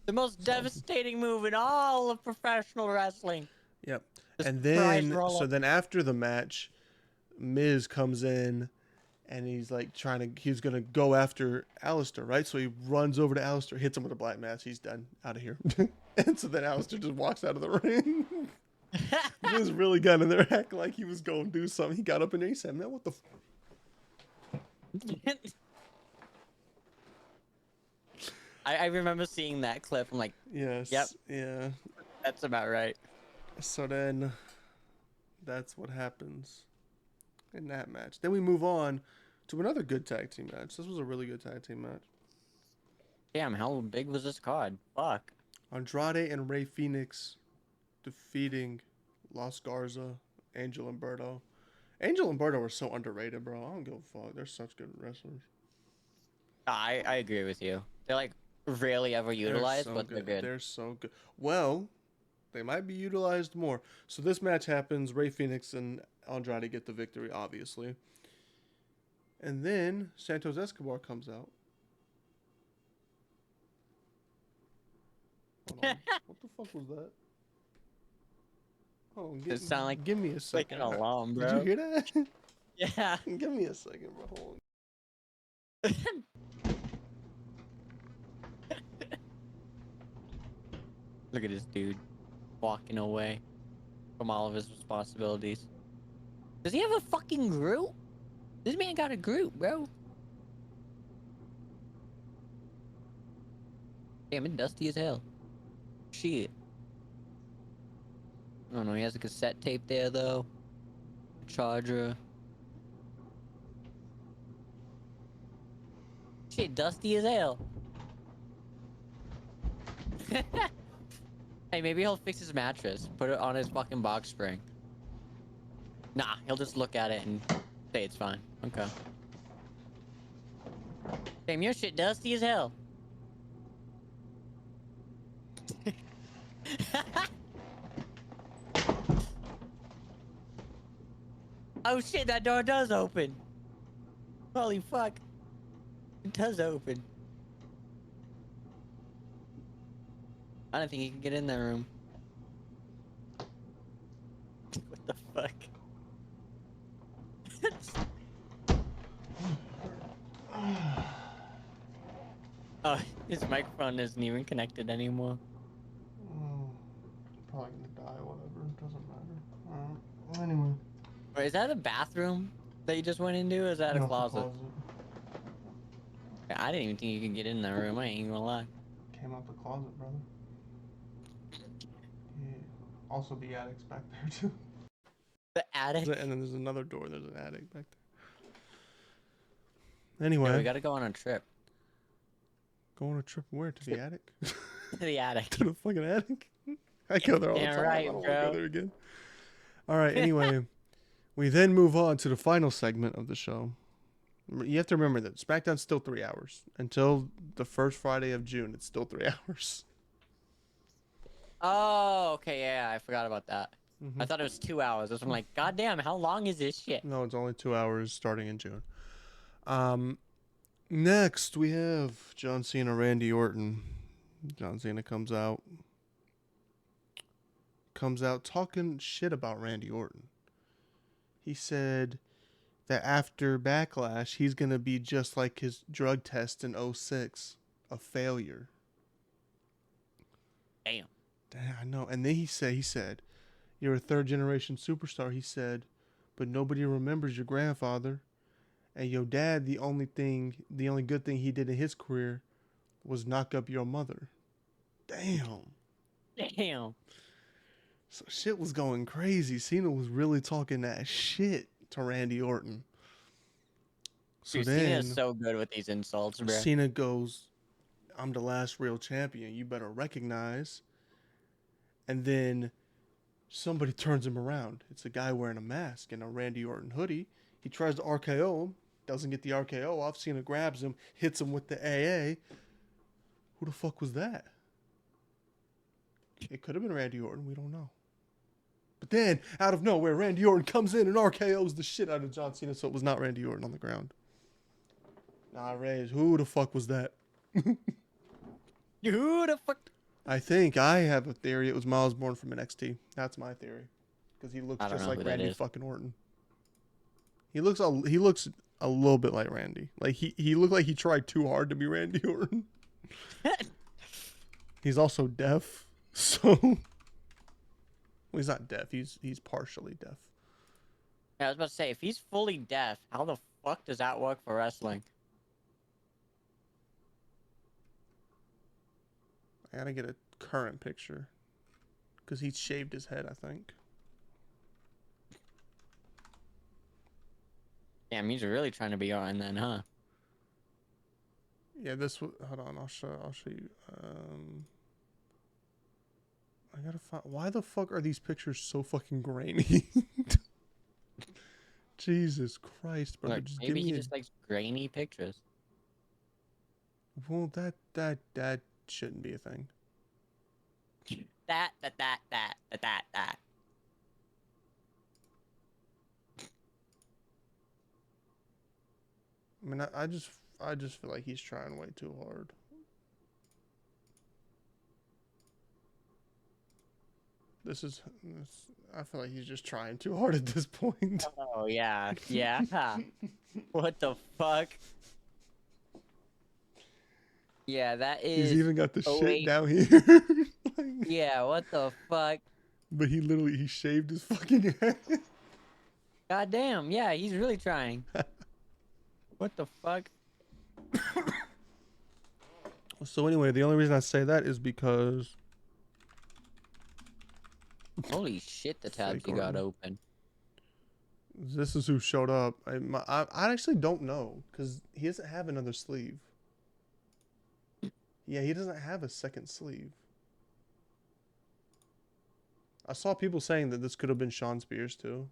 [SPEAKER 2] The most devastating move in all of professional wrestling.
[SPEAKER 1] Yep.
[SPEAKER 2] Just
[SPEAKER 1] And
[SPEAKER 2] surprise
[SPEAKER 1] then,
[SPEAKER 2] roll
[SPEAKER 1] so
[SPEAKER 2] up.
[SPEAKER 1] then after the match, Miz comes in and he's like he's gonna go after Aleister, right? So he runs over to Aleister, hits him with a black mass. He's done, out of here. And so then Aleister just walks out of the ring. Miz really got in there, acting like he was going to do something. He got up in there, he said, man, what the
[SPEAKER 2] I remember seeing that clip. I'm like,
[SPEAKER 1] Yes.
[SPEAKER 2] yep,
[SPEAKER 1] Yeah.
[SPEAKER 2] that's about right.
[SPEAKER 1] So then that's what happens in that match. Then we move on to another good tag team match. This was a really good tag team match.
[SPEAKER 2] Damn, how big was this card? Fuck.
[SPEAKER 1] Andrade and Rey Fenix defeating Los Garza, Angel and Berto. Angel and Berto are so underrated, bro. I don't give a fuck. They're such good wrestlers.
[SPEAKER 2] I agree with you. They're like rarely ever utilized,
[SPEAKER 1] so
[SPEAKER 2] but they're
[SPEAKER 1] good.
[SPEAKER 2] good.
[SPEAKER 1] They're so good. Well, they might be utilized more. So this match happens. Rey Fenix and Andrade get the victory, obviously. And then Santos Escobar comes out. Hold on. What the fuck was that? Hold on.
[SPEAKER 2] It sound like
[SPEAKER 1] Give me a
[SPEAKER 2] like
[SPEAKER 1] second.
[SPEAKER 2] an alarm,
[SPEAKER 1] Did you
[SPEAKER 2] bro.
[SPEAKER 1] hear that?
[SPEAKER 2] Yeah.
[SPEAKER 1] Give me a second, bro. Hold on.
[SPEAKER 2] Look at this dude walking away from all of his responsibilities. Does he have a fucking group? This man got a group, bro. Damn, it's dusty as hell. Shit. I don't know, he has a cassette tape there, though. Charger. Shit, dusty as hell. Hey, maybe he'll fix his mattress. Put it on his fucking box spring. Nah, he'll just look at it and say it's fine. Okay. Damn, your shit dusty as hell. Oh shit, that door does open. Holy fuck. It does open. I don't think he can get in that room. What the fuck? Oh, his microphone isn't even connected anymore.
[SPEAKER 1] Probably gonna die, whatever. It doesn't matter. Anyway.
[SPEAKER 2] Wait, is that a bathroom that you just went into, or is that a
[SPEAKER 1] No, it's
[SPEAKER 2] closet? I didn't even think you could get in that room, I ain't even gonna lie.
[SPEAKER 1] Came out the closet, brother. Yeah. Also the attic's back there too.
[SPEAKER 2] The attic.
[SPEAKER 1] And then there's another door. There's an attic back there.
[SPEAKER 2] Yeah,
[SPEAKER 1] Anyway,
[SPEAKER 2] we gotta go on a trip.
[SPEAKER 1] go on a trip where? To the attic?
[SPEAKER 2] To the attic.
[SPEAKER 1] To the fucking attic? I go there all the
[SPEAKER 2] Damn
[SPEAKER 1] time.
[SPEAKER 2] right,
[SPEAKER 1] I don't want to go
[SPEAKER 2] bro.
[SPEAKER 1] there again. All right. Anyway, we then move on to the final segment of the show. You have to remember that SmackDown's still 3 hours until the first Friday of June. It's still 3 hours.
[SPEAKER 2] Oh, okay, yeah, I forgot about that.
[SPEAKER 1] Mm-hmm.
[SPEAKER 2] I thought it was 2 hours. I'm like, God damn, how long is this shit?
[SPEAKER 1] No, it's only 2 hours starting in June. Next we have John Cena, Randy Orton. John Cena comes out talking shit about Randy Orton. He said that after Backlash, he's going to be just like his drug test in 06, a failure.
[SPEAKER 2] Damn.
[SPEAKER 1] I know. And then he said, you're a third generation superstar, he said, but nobody remembers your grandfather. And your dad, the only good thing he did in his career was knock up your mother. Damn.
[SPEAKER 2] Damn.
[SPEAKER 1] So shit was going crazy. Cena was really talking that shit to Randy Orton. So
[SPEAKER 2] Dude,
[SPEAKER 1] then
[SPEAKER 2] Cena is so good with these insults, bro.
[SPEAKER 1] Cena goes, I'm the last real champion. You better recognize. And then somebody turns him around. It's a guy wearing a mask and a Randy Orton hoodie. He tries to RKO him. Doesn't get the RKO off. Cena grabs him, hits him with the AA. Who the fuck was that? It could have been Randy Orton. We don't know. But then, out of nowhere, Randy Orton comes in and RKOs the shit out of John Cena, so it was not Randy Orton on the ground. Nah, Reyes, who the fuck was that?
[SPEAKER 2] Who the fuck?
[SPEAKER 1] I think I have a theory. It was Miles Bourne from NXT. That's my theory. Because he looks just like Randy fucking Orton. He looks a little bit like Randy. Like he looked like he tried too hard to be Randy Orton. He's also deaf, so well, he's not deaf. He's partially deaf.
[SPEAKER 2] Yeah, I was about to say, if he's fully deaf, how the fuck does that work for wrestling?
[SPEAKER 1] I gotta get a current picture. Because he shaved his head, I think.
[SPEAKER 2] Damn, he's really trying to be on then, huh?
[SPEAKER 1] Yeah, this was. Hold on, I'll show you. I gotta find. Why the fuck are these pictures so fucking grainy? Jesus Christ, bro!
[SPEAKER 2] Look,
[SPEAKER 1] Just
[SPEAKER 2] maybe
[SPEAKER 1] give
[SPEAKER 2] he
[SPEAKER 1] me
[SPEAKER 2] just likes grainy pictures.
[SPEAKER 1] Well, that shouldn't be a thing.
[SPEAKER 2] That.
[SPEAKER 1] I mean, I just feel like he's trying way too hard. I feel like he's just trying too hard at this point.
[SPEAKER 2] Oh, yeah. Yeah. What the fuck? Yeah, that is...
[SPEAKER 1] He's even got the shit down here.
[SPEAKER 2] Like, yeah, what the fuck?
[SPEAKER 1] But he shaved his fucking head.
[SPEAKER 2] God damn, yeah, he's really trying. What the fuck?
[SPEAKER 1] So anyway, the only reason I say that is because...
[SPEAKER 2] Holy shit, the tabs you got open.
[SPEAKER 1] This is who showed up. I actually don't know, because he doesn't have another sleeve. Yeah, he doesn't have a second sleeve. I saw people saying that this could have been Sean Spears too.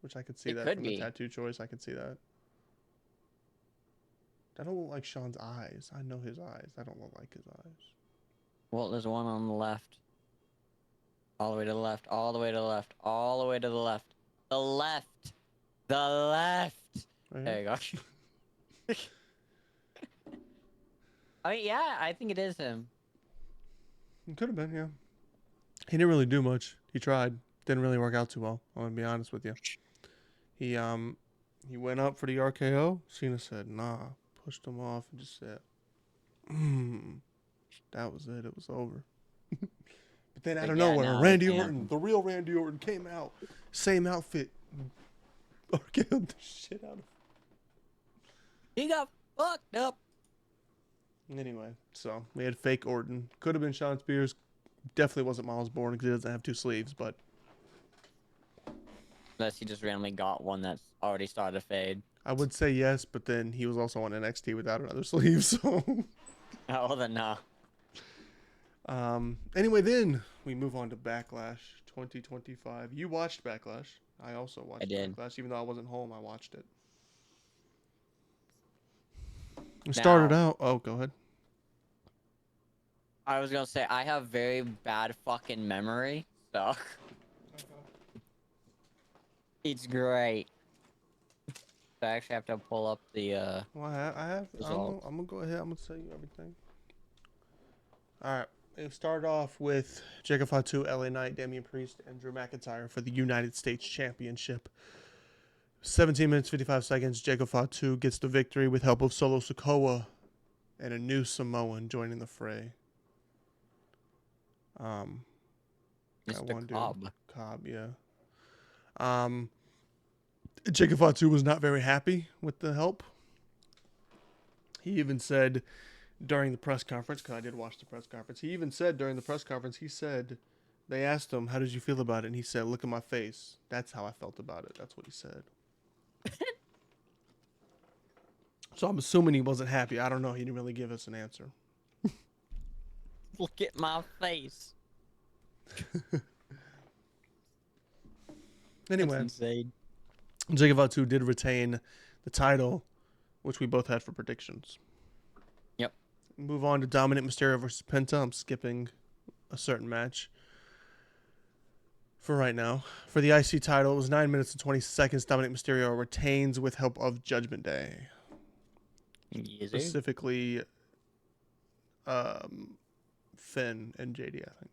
[SPEAKER 1] Which I could see that from the tattoo choice. I could see that. That don't look like Sean's eyes. I know his eyes. I don't look like his eyes.
[SPEAKER 2] Well, there's one on the left. All the way to the left. All the way to the left. All the way to the left. The left. The left.
[SPEAKER 1] Right.
[SPEAKER 2] There you go. I mean, yeah, I think it is him.
[SPEAKER 1] It could have been, yeah. He didn't really do much. He tried. Didn't really work out too well. I'm gonna be honest with you. He went up for the RKO. Cena said, nah. Pushed him off and just said, that was it. It was over. But then out of nowhere, Randy Orton, the real Randy Orton, came out. Same outfit. RKO'd the shit out of him.
[SPEAKER 2] He got fucked up.
[SPEAKER 1] Anyway, so we had fake Orton. Could have been Sean Spears. Definitely wasn't Miles Bourne because he doesn't have two sleeves, but
[SPEAKER 2] Unless he just randomly got one that's already started to fade.
[SPEAKER 1] I would say yes, but then he was also on NXT without another sleeve, so.
[SPEAKER 2] Oh, well then no.
[SPEAKER 1] Anyway, then we move on to Backlash 2025. You watched Backlash. I also watched
[SPEAKER 2] did.
[SPEAKER 1] Backlash. Even though I wasn't home, I watched it. We started out. Oh, go ahead.
[SPEAKER 2] I was gonna say I have very bad fucking memory, so it's great. So I actually have to pull up the
[SPEAKER 1] Well, I have.
[SPEAKER 2] results.
[SPEAKER 1] I'm gonna go ahead. I'm gonna tell you everything. All right. It started off with Jacob Fatu, LA Knight, Damian Priest, and Drew McIntyre for the United States Championship. 17 minutes 55 seconds. Jacob Fatu gets the victory with help of Solo Sikoa and a new Samoan joining the fray.
[SPEAKER 2] Mr. Cobb.
[SPEAKER 1] Cobb, yeah. Jacob Fatu was not very happy with the help. He even said during the press conference, because I did watch the press conference, he even said during the press conference, he said, they asked him, how did you feel about it? And he said, look at my face. That's how I felt about it. That's what he said. So I'm assuming he wasn't happy. I don't know. He didn't really give us an answer.
[SPEAKER 2] Look at my face.
[SPEAKER 1] Anyway,
[SPEAKER 2] That's insane.
[SPEAKER 1] Jacob Fatu did retain the title, which we both had for predictions.
[SPEAKER 2] Yep.
[SPEAKER 1] Move on to Dominic Mysterio versus Penta. I'm skipping a certain match for right now. For the IC title, it was 9 minutes and 20 seconds. Dominic Mysterio retains with help of Judgment Day.
[SPEAKER 2] Yes,
[SPEAKER 1] Specifically, Finn and JD, I think.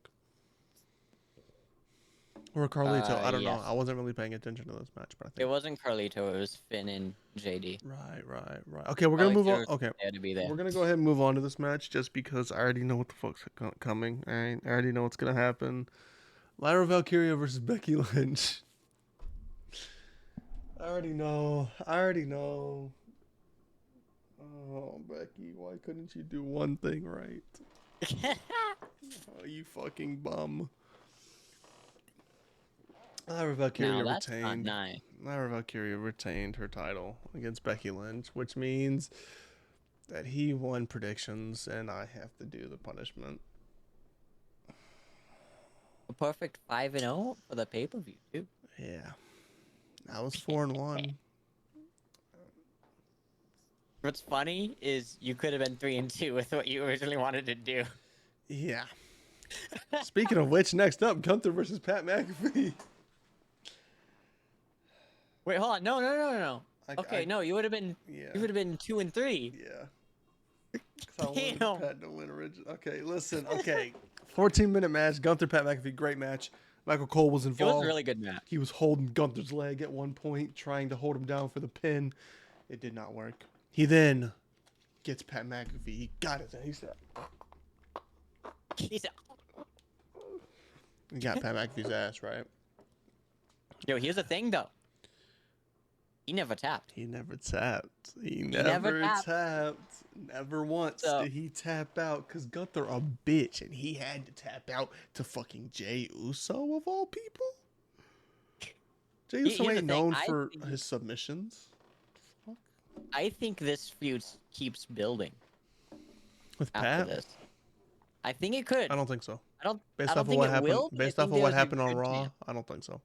[SPEAKER 1] Or Carlito. I don't know. I wasn't really paying attention to this match, but I think
[SPEAKER 2] it wasn't Carlito. It was Finn and JD.
[SPEAKER 1] Right. Okay, we're gonna move on. Okay,
[SPEAKER 2] to be there.
[SPEAKER 1] we're gonna go ahead and move on to this match just because I already know what the fuck's coming. I already know what's gonna happen. Lyra Valkyria versus Becky Lynch. I already know. Oh, Becky, why couldn't you do one thing right? Oh, you fucking bum. Lyra Valkyria retained.
[SPEAKER 2] Nice.
[SPEAKER 1] Lyra Valkyria retained her title against Becky Lynch, which means that he won predictions and I have to do the punishment.
[SPEAKER 2] A perfect 5-0 for the pay-per-view too.
[SPEAKER 1] Yeah, I was 4-1.
[SPEAKER 2] What's funny is you could have been 3-2 with what you originally wanted to do.
[SPEAKER 1] Yeah. Speaking of which, next up, Gunther versus Pat McAfee.
[SPEAKER 2] Wait, hold on. No. Okay, no, you would have been.
[SPEAKER 1] Yeah.
[SPEAKER 2] You would have been 2-3.
[SPEAKER 1] Yeah. I wanted Pat to win originally. Okay, listen. Okay, 14-minute match. Gunther, Pat McAfee, great match. Michael Cole was involved.
[SPEAKER 2] It was a really good match.
[SPEAKER 1] He was holding Gunther's leg at one point, trying to hold him down for the pin. It did not work. He then gets Pat McAfee. He got it. He said,
[SPEAKER 2] He
[SPEAKER 1] got Pat McAfee's ass, right?
[SPEAKER 2] Yo, here's the thing, though. He never tapped.
[SPEAKER 1] He never tapped. He never tapped. Never once did he tap out because Gunther a bitch and he had to tap out to fucking Jey Uso of all people. Jey Uso ain't known for his submissions.
[SPEAKER 2] I think this feud keeps building.
[SPEAKER 1] With
[SPEAKER 2] after
[SPEAKER 1] Pat?
[SPEAKER 2] This. I think it could.
[SPEAKER 1] I don't think so.
[SPEAKER 2] Based off of what
[SPEAKER 1] happened on Raw, I don't think so.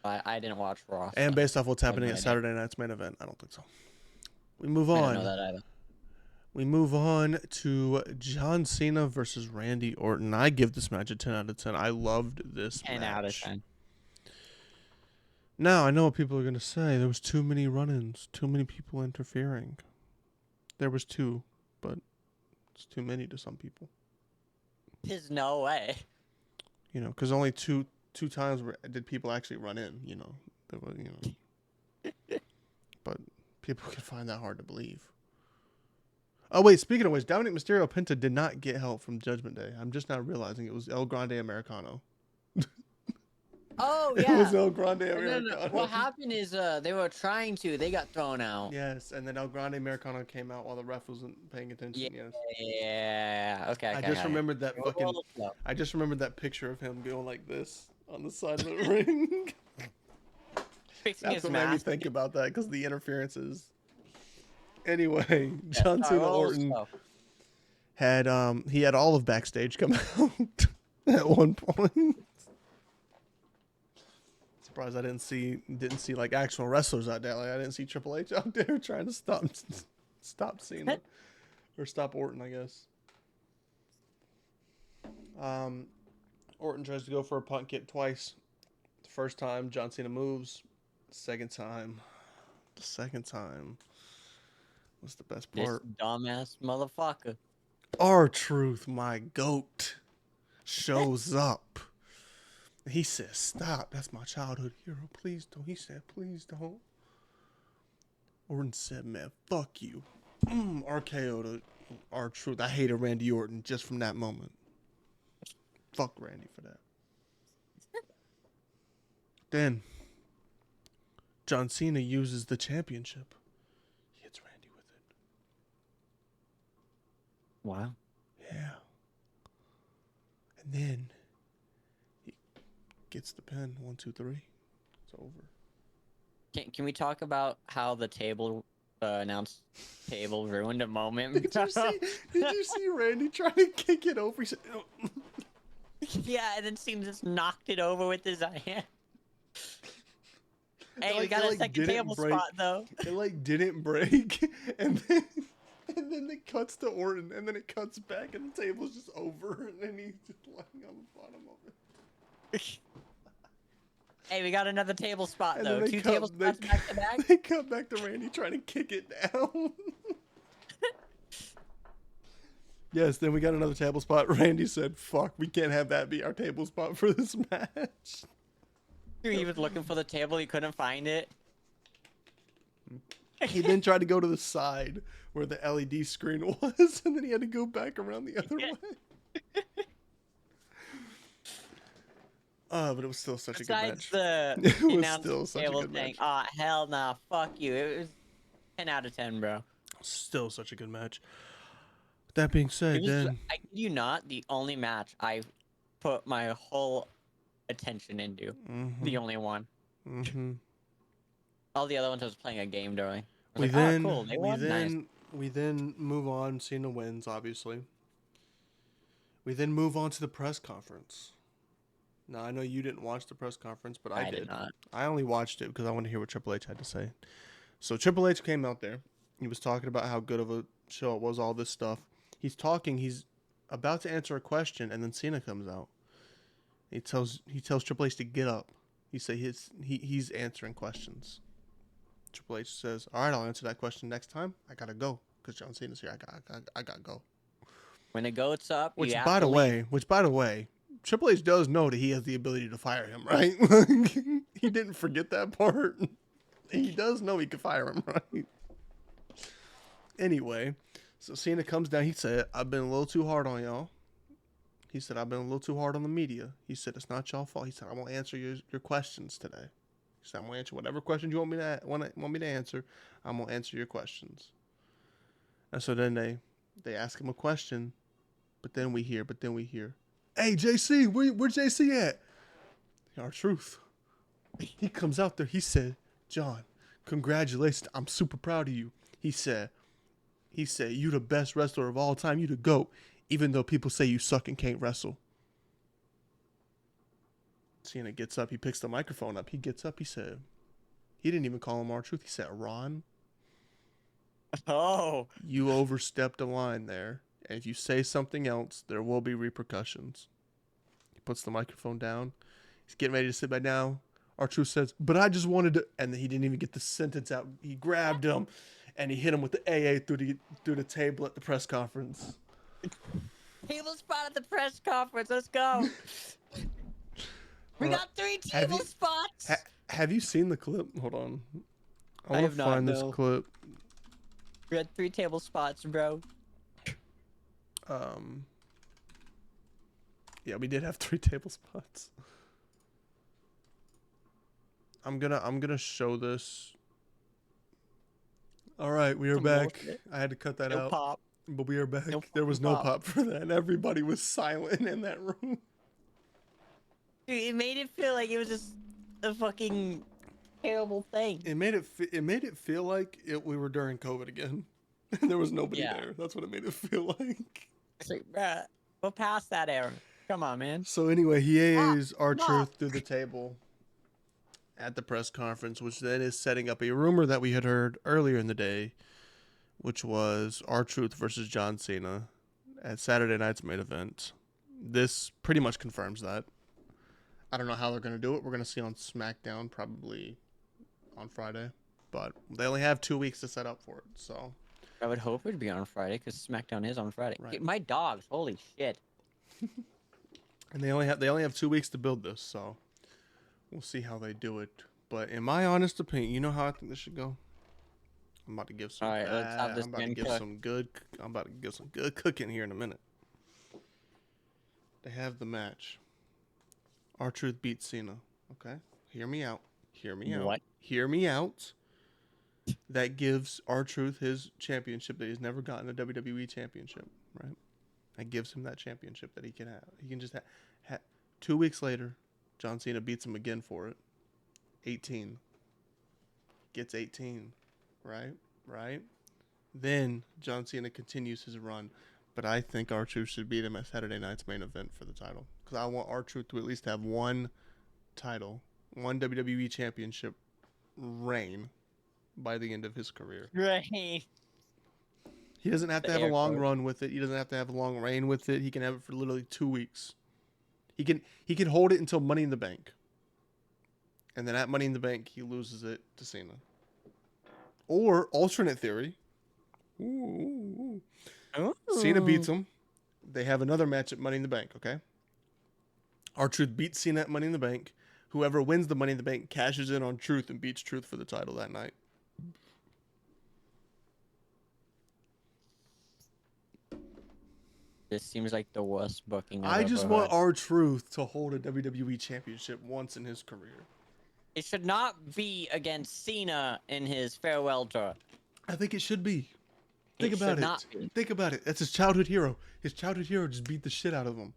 [SPEAKER 2] I didn't watch Raw.
[SPEAKER 1] And based off what's happening at Saturday Night's main event, I don't think so. We move on.
[SPEAKER 2] I don't know that either.
[SPEAKER 1] We move on to John Cena versus Randy Orton. I give this match a 10 out of 10. I loved this
[SPEAKER 2] 10
[SPEAKER 1] match.
[SPEAKER 2] out of 10.
[SPEAKER 1] Now, I know what people are going to say. There was too many run-ins, too many people interfering. There was 2, but it's too many to some people.
[SPEAKER 2] There's no way.
[SPEAKER 1] You know, because only two times did people actually run in, you know. There was, you know. But people could find that hard to believe. Oh, wait, speaking of which, Dominic Mysterio Penta did not get help from Judgment Day. I'm just now realizing it was El Grande Americano.
[SPEAKER 2] Oh, yeah.
[SPEAKER 1] It was El Grande Americano.
[SPEAKER 2] No. What happened is they were trying to. They got thrown out.
[SPEAKER 1] Yes, and then El Grande Americano came out while the ref wasn't paying attention.
[SPEAKER 2] Yeah,
[SPEAKER 1] yes.
[SPEAKER 2] yeah. Okay.
[SPEAKER 1] I just remembered that fucking... I just remembered that picture of him going like this on the side of the ring.
[SPEAKER 2] fixing
[SPEAKER 1] That's
[SPEAKER 2] his
[SPEAKER 1] what made me
[SPEAKER 2] mask.
[SPEAKER 1] think about that because the interferences. Anyway,
[SPEAKER 2] Yeah,
[SPEAKER 1] John
[SPEAKER 2] sorry,
[SPEAKER 1] Cena
[SPEAKER 2] what was
[SPEAKER 1] Orton
[SPEAKER 2] so?
[SPEAKER 1] had he had all of backstage come out at one point. Surprised I didn't see like actual wrestlers out there. Like I didn't see Triple H out there trying to stop Cena or stop Orton, I guess. Orton tries to go for a punt kick twice. The first time John Cena moves. The second time was the best
[SPEAKER 2] This
[SPEAKER 1] part.
[SPEAKER 2] dumbass motherfucker.
[SPEAKER 1] R-Truth, my goat, shows up. He says, "Stop! That's my childhood hero. Please don't." He said, "Please don't." Orton said, "Man, fuck you." RKO to R-Truth. I hated Randy Orton just from that moment. Fuck Randy for that. Then John Cena uses the championship. He hits Randy with it.
[SPEAKER 2] Wow.
[SPEAKER 1] Yeah. And then he gets the pin. 1, 2, 3. It's over.
[SPEAKER 2] Can we talk about how the table announced table ruined a moment?
[SPEAKER 1] Did you see Randy trying to kick it over? He said, "Oh."
[SPEAKER 2] Yeah, and then Cena just knocked it over with his hand. Hey, we
[SPEAKER 1] Like,
[SPEAKER 2] got
[SPEAKER 1] it,
[SPEAKER 2] a
[SPEAKER 1] like,
[SPEAKER 2] second
[SPEAKER 1] didn't
[SPEAKER 2] table
[SPEAKER 1] break.
[SPEAKER 2] spot though.
[SPEAKER 1] It like didn't break, and then it cuts to Orton, and then it cuts back, and the table's just over, and then he's just laying on the bottom of it.
[SPEAKER 2] Hey, we got another table spot
[SPEAKER 1] And
[SPEAKER 2] though.
[SPEAKER 1] then they
[SPEAKER 2] Two
[SPEAKER 1] cut,
[SPEAKER 2] table spots back to back.
[SPEAKER 1] They cut back to Randy trying to kick it down. Yes, then we got another table spot. Randy said, "Fuck, we can't have that be our table spot for this match."
[SPEAKER 2] He was looking for the table, he couldn't find it.
[SPEAKER 1] He then tried to go to the side where the LED screen was, and then he had to go back around the other way. But it was still such a good match.
[SPEAKER 2] Besides the
[SPEAKER 1] It was
[SPEAKER 2] announced
[SPEAKER 1] still such a
[SPEAKER 2] table
[SPEAKER 1] good
[SPEAKER 2] thing,
[SPEAKER 1] match.
[SPEAKER 2] hell nah, fuck you. It was 10 out of 10, bro.
[SPEAKER 1] Still such a good match. That being
[SPEAKER 2] It
[SPEAKER 1] said,
[SPEAKER 2] was,
[SPEAKER 1] then
[SPEAKER 2] I kid you not, the only match I put my whole attention into. The only one. All the other ones I was playing a game during. I was like, oh, cool, they won, nice.
[SPEAKER 1] we then move on. Cena wins, obviously. We then move on to the press conference. Now I know you didn't watch the press conference, but I did.
[SPEAKER 2] Not.
[SPEAKER 1] I only watched it because I wanted to hear what Triple H had to say. So Triple H came out there. He was talking about how good of a show it was, all this stuff. He's talking. He's about to answer a question, and then Cena comes out. He tells Triple H to get up. He say he's answering questions. Triple H says, "All right, I'll answer that question next time. I gotta go because John Cena's here. I gotta go."
[SPEAKER 2] When it goes up,
[SPEAKER 1] Which,
[SPEAKER 2] you have
[SPEAKER 1] by
[SPEAKER 2] to
[SPEAKER 1] the
[SPEAKER 2] leave.
[SPEAKER 1] way, Triple H does know that he has the ability to fire him, right? He didn't forget that part. He does know he could fire him, right? Anyway, so Cena comes down. He said, "I've been a little too hard on y'all." He said, "I've been a little too hard on the media." He said, "It's not y'all fault." He said, "I won't answer your questions today." He said, "I'm gonna answer whatever questions you want me to answer. I'm gonna answer your questions." And so then they ask him a question, but then we hear, "Hey JC, where JC at?" R-Truth. He comes out there. He said, "John, congratulations. I'm super proud of you." He said, "You the best wrestler of all time. You the GOAT, even though people say you suck and can't wrestle." Cena gets up. He picks the microphone up. He gets up. He said, he didn't even call him R-Truth. He said, "Ron,
[SPEAKER 2] Oh.
[SPEAKER 1] you overstepped a line there. And if you say something else, there will be repercussions." He puts the microphone down. He's getting ready to sit back down. R-Truth says, "But I just wanted to," and he didn't even get the sentence out. He grabbed him, and he hit him with the AA through the table at the press conference.
[SPEAKER 2] Table spot at the press conference. Let's go. We got 3 table spots.
[SPEAKER 1] Have you seen the clip? Hold on. I want
[SPEAKER 2] have
[SPEAKER 1] to
[SPEAKER 2] not,
[SPEAKER 1] find this
[SPEAKER 2] no.
[SPEAKER 1] clip.
[SPEAKER 2] We had 3 table spots, bro.
[SPEAKER 1] Yeah, we did have 3 table spots. I'm gonna show this. All right, we are
[SPEAKER 2] Some
[SPEAKER 1] back.
[SPEAKER 2] bullshit.
[SPEAKER 1] I had to cut that
[SPEAKER 2] No
[SPEAKER 1] out,
[SPEAKER 2] pop.
[SPEAKER 1] but we are back.
[SPEAKER 2] No
[SPEAKER 1] There was
[SPEAKER 2] fucking
[SPEAKER 1] no
[SPEAKER 2] pop.
[SPEAKER 1] pop for that, and everybody was silent in that room.
[SPEAKER 2] Dude, it made it feel like it was just a fucking terrible thing.
[SPEAKER 1] It made it feel like we were during COVID again. And there was nobody
[SPEAKER 2] Yeah.
[SPEAKER 1] there. That's what it made it feel like.
[SPEAKER 2] It's like, bruh, we're past that era. Come on, man.
[SPEAKER 1] So anyway, he
[SPEAKER 2] Stop.
[SPEAKER 1] AA's R-Truth
[SPEAKER 2] Stop.
[SPEAKER 1] through the table at the press conference, which then is setting up a rumor that we had heard earlier in the day, which was R-Truth versus John Cena at Saturday night's main event. This pretty much confirms that. I don't know how they're going to do it. We're going to see on SmackDown probably on Friday, but they only have 2 weeks to set up for it. So
[SPEAKER 2] I would hope it'd be on Friday because SmackDown is on Friday.
[SPEAKER 1] Right.
[SPEAKER 2] My dogs, holy shit.
[SPEAKER 1] and they only have 2 weeks to build this, so we'll see how they do it. But in my honest opinion, you know how I think this should go. I'm about to give some.
[SPEAKER 2] All right, let's have this
[SPEAKER 1] I'm about to
[SPEAKER 2] man
[SPEAKER 1] give
[SPEAKER 2] cook.
[SPEAKER 1] some good. I'm about to give some good cooking here in a minute. They have the match. R-Truth beats Cena. Okay, hear me out. Hear me out.
[SPEAKER 2] What?
[SPEAKER 1] Hear me out. That gives R-Truth his championship that he's never gotten, a WWE championship, right? That gives him that championship that he can have. He can just have. 2 weeks later, John Cena beats him again for it. 18. Gets 18. Right? Right? Then John Cena continues his run. But I think R-Truth should beat him at Saturday night's main event for the title. Because I want R-Truth to at least have one title, one WWE championship reign by the end of his career.
[SPEAKER 2] Right.
[SPEAKER 1] He doesn't have to
[SPEAKER 2] The
[SPEAKER 1] have a
[SPEAKER 2] air
[SPEAKER 1] long
[SPEAKER 2] quote.
[SPEAKER 1] run with it. He doesn't have to have a long reign with it. He can have it for literally 2 weeks. He can hold it until Money in the Bank. And then at Money in the Bank, he loses it to Cena. Or alternate theory. Ooh. Cena beats him. They have another match at Money in the Bank, okay? R-Truth beats Cena at Money in the Bank. Whoever wins the Money in the Bank cashes in on Truth and beats Truth for the title that night.
[SPEAKER 2] This seems like the worst booking
[SPEAKER 1] I
[SPEAKER 2] I've
[SPEAKER 1] just
[SPEAKER 2] ever
[SPEAKER 1] want
[SPEAKER 2] heard.
[SPEAKER 1] R-Truth to hold a WWE championship once in his career.
[SPEAKER 2] It should not be against Cena in his farewell tour.
[SPEAKER 1] I think it should be. Think
[SPEAKER 2] It
[SPEAKER 1] about
[SPEAKER 2] should
[SPEAKER 1] it.
[SPEAKER 2] not be.
[SPEAKER 1] Think about it. That's his childhood hero. His childhood hero just beat the shit out of him.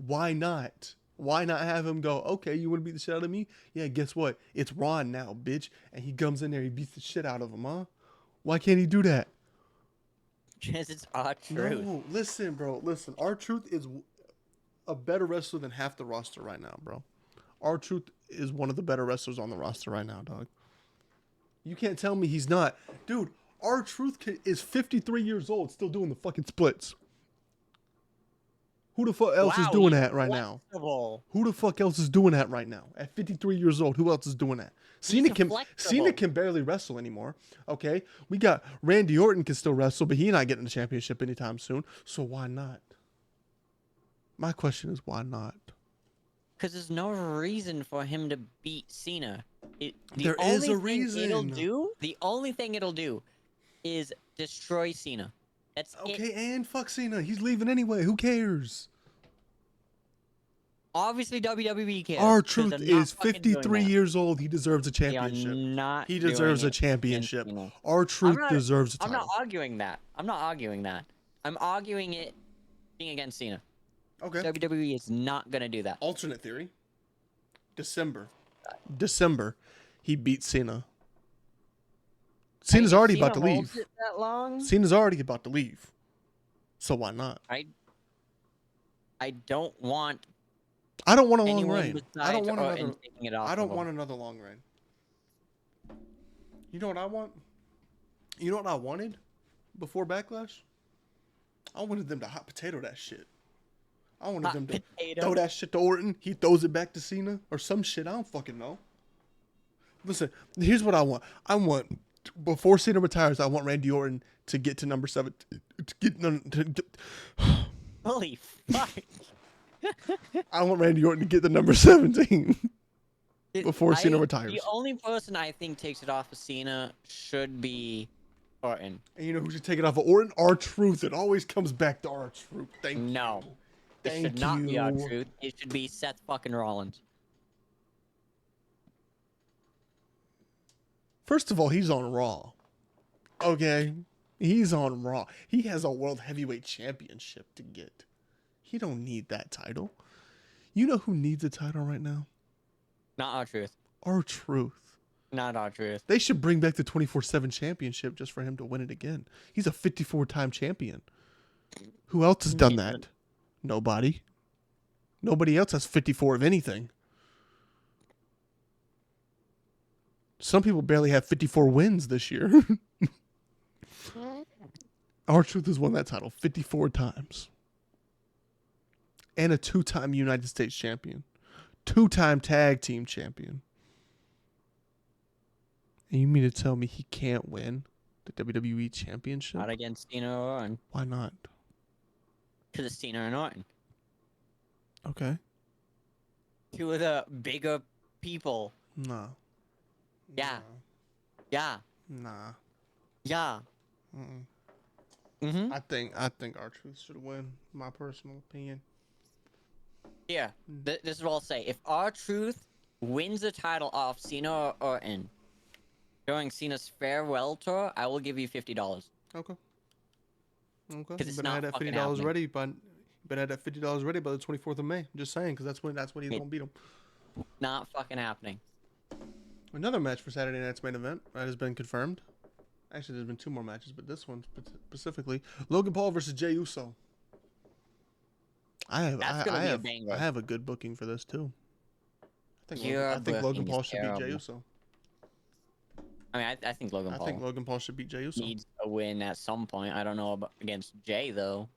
[SPEAKER 1] Why not? Why not have him go, okay, you want to beat the shit out of me? Yeah, guess what? It's Ron now, bitch. And he comes in there, he beats the shit out of him, huh? Why can't he do that?
[SPEAKER 2] Because it's R-Truth.
[SPEAKER 1] No, listen, bro. Listen, R-Truth is a better wrestler than half the roster right now, bro. R-Truth is one of the better wrestlers on the roster right now, dog. You can't tell me he's not. Dude, R-Truth is 53 years old, still doing the fucking splits. Who the fuck else is
[SPEAKER 2] Wow,
[SPEAKER 1] doing
[SPEAKER 2] he's
[SPEAKER 1] that right now?
[SPEAKER 2] flexible.
[SPEAKER 1] Who the fuck else is doing that right now? At 53 years old, who else is doing that? Cena
[SPEAKER 2] flexible.
[SPEAKER 1] can barely wrestle anymore. Okay, we got Randy Orton can still wrestle, but he's not getting the championship anytime soon. So why not? My question is why not?
[SPEAKER 2] Because there's no reason for him to beat Cena.
[SPEAKER 1] There is a reason.
[SPEAKER 2] The only thing it'll do is destroy Cena. That's
[SPEAKER 1] Okay,
[SPEAKER 2] it.
[SPEAKER 1] and fuck Cena. He's leaving anyway. Who cares?
[SPEAKER 2] Obviously, WWE cares.
[SPEAKER 1] R-Truth
[SPEAKER 2] 'cause they're not
[SPEAKER 1] is
[SPEAKER 2] fucking doing
[SPEAKER 1] 53
[SPEAKER 2] that.
[SPEAKER 1] years old. He deserves a
[SPEAKER 2] They are
[SPEAKER 1] championship.
[SPEAKER 2] not
[SPEAKER 1] He
[SPEAKER 2] doing
[SPEAKER 1] deserves a
[SPEAKER 2] it
[SPEAKER 1] championship.
[SPEAKER 2] against Cena.
[SPEAKER 1] R-Truth
[SPEAKER 2] not-
[SPEAKER 1] deserves a
[SPEAKER 2] I'm
[SPEAKER 1] title.
[SPEAKER 2] not arguing that. I'm not arguing that. I'm arguing it being against Cena.
[SPEAKER 1] Okay.
[SPEAKER 2] WWE is not gonna do that.
[SPEAKER 1] Alternate theory. December, he beats Cena. Cena's
[SPEAKER 2] If
[SPEAKER 1] already
[SPEAKER 2] Cena
[SPEAKER 1] about to
[SPEAKER 2] holds
[SPEAKER 1] leave.
[SPEAKER 2] it that long?
[SPEAKER 1] Cena's already about to leave. So why not?
[SPEAKER 2] I don't want
[SPEAKER 1] I don't want a long
[SPEAKER 2] anyone
[SPEAKER 1] reign. I don't
[SPEAKER 2] besides
[SPEAKER 1] want
[SPEAKER 2] Orton
[SPEAKER 1] another.
[SPEAKER 2] taking it off
[SPEAKER 1] I
[SPEAKER 2] of
[SPEAKER 1] don't
[SPEAKER 2] him.
[SPEAKER 1] want another long reign. You know what I want? You know what I wanted before Backlash? I wanted them to hot potato that shit. I wanted
[SPEAKER 2] Hot
[SPEAKER 1] them to
[SPEAKER 2] potato.
[SPEAKER 1] throw that shit to Orton. He throws it back to Cena or some shit. I don't fucking know. Listen, here's what I want. I want before Cena retires, I want Randy Orton to get to number 7.
[SPEAKER 2] Holy fuck.
[SPEAKER 1] I want Randy Orton to get the number 17 before Cena
[SPEAKER 2] The
[SPEAKER 1] retires.
[SPEAKER 2] only person I think takes it off of Cena should be Orton.
[SPEAKER 1] And you know who should take it off of Orton? R-Truth. It always comes back to R-Truth. Thank you.
[SPEAKER 2] No. It
[SPEAKER 1] Thank
[SPEAKER 2] should not be
[SPEAKER 1] you.
[SPEAKER 2] R-Truth. It should be Seth fucking Rollins.
[SPEAKER 1] First of all, he's on Raw. Okay? He's on Raw. He has a World Heavyweight Championship to get. He don't need that title. You know who needs a title right now?
[SPEAKER 2] Not R-Truth.
[SPEAKER 1] R-Truth.
[SPEAKER 2] Not our truth.
[SPEAKER 1] They should bring back the 24/7 championship just for him to win it again. He's a 54-time champion. Who else has done that? Nobody. Nobody else has 54 of anything. Some people barely have 54 wins this year. R-Truth has won that title 54 times. And a 2-time United States champion. 2-time tag team champion. And you mean to tell me he can't win the WWE championship?
[SPEAKER 2] Not against Cena or Orton.
[SPEAKER 1] Why not?
[SPEAKER 2] Because it's Cena and Orton.
[SPEAKER 1] Okay.
[SPEAKER 2] Two of the bigger people.
[SPEAKER 1] Nah.
[SPEAKER 2] Yeah. Yeah.
[SPEAKER 1] Nah.
[SPEAKER 2] Yeah.
[SPEAKER 1] Mm-mm.
[SPEAKER 2] Mm-hmm.
[SPEAKER 1] I think R-Truth should win. My personal opinion.
[SPEAKER 2] Yeah. This is what I'll say. If R-Truth wins the title off Cena or Orton during Cena's farewell tour, I will give you $50.
[SPEAKER 1] Okay. Okay.
[SPEAKER 2] Because it's
[SPEAKER 1] Been
[SPEAKER 2] not
[SPEAKER 1] had that
[SPEAKER 2] fucking
[SPEAKER 1] $50
[SPEAKER 2] happening.
[SPEAKER 1] ready, but been had that $50 ready by the 24th of May. I'm just saying, because that's when he's gonna beat him.
[SPEAKER 2] Not fucking happening.
[SPEAKER 1] Another match for Saturday night's main event that has been confirmed. Actually, there's been 2 more matches, but this one specifically, Logan Paul versus Jey Uso. I have a good booking for this too. I think Logan Paul should beat Jey Uso.
[SPEAKER 2] I mean, I think Logan Paul.
[SPEAKER 1] I think Logan Paul should beat Jey Uso.
[SPEAKER 2] Needs a win at some point. I don't know about against Jay though.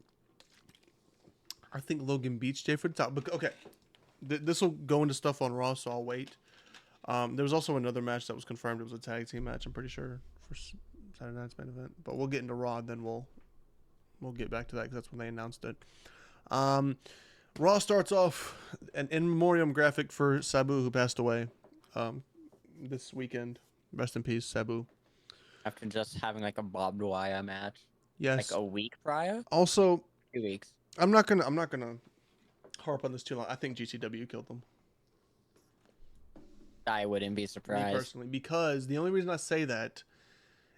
[SPEAKER 1] I think Logan beats Jey for the top. But okay, this will go into stuff on Raw, so I'll wait. There was also another match that was confirmed. It was a tag team match. I'm pretty sure for Saturday night's main event. But we'll get into Raw, then we'll get back to that because that's when they announced it. Raw starts off an in memoriam graphic for Sabu, who passed away this weekend. Rest in peace, Sabu.
[SPEAKER 2] After just having like a barbed wire match.
[SPEAKER 1] Yes.
[SPEAKER 2] Like a week prior.
[SPEAKER 1] Also,
[SPEAKER 2] 2 weeks.
[SPEAKER 1] I'm not gonna harp on this too long. I think GCW killed them.
[SPEAKER 2] I wouldn't be surprised.
[SPEAKER 1] Me personally, because the only reason I say that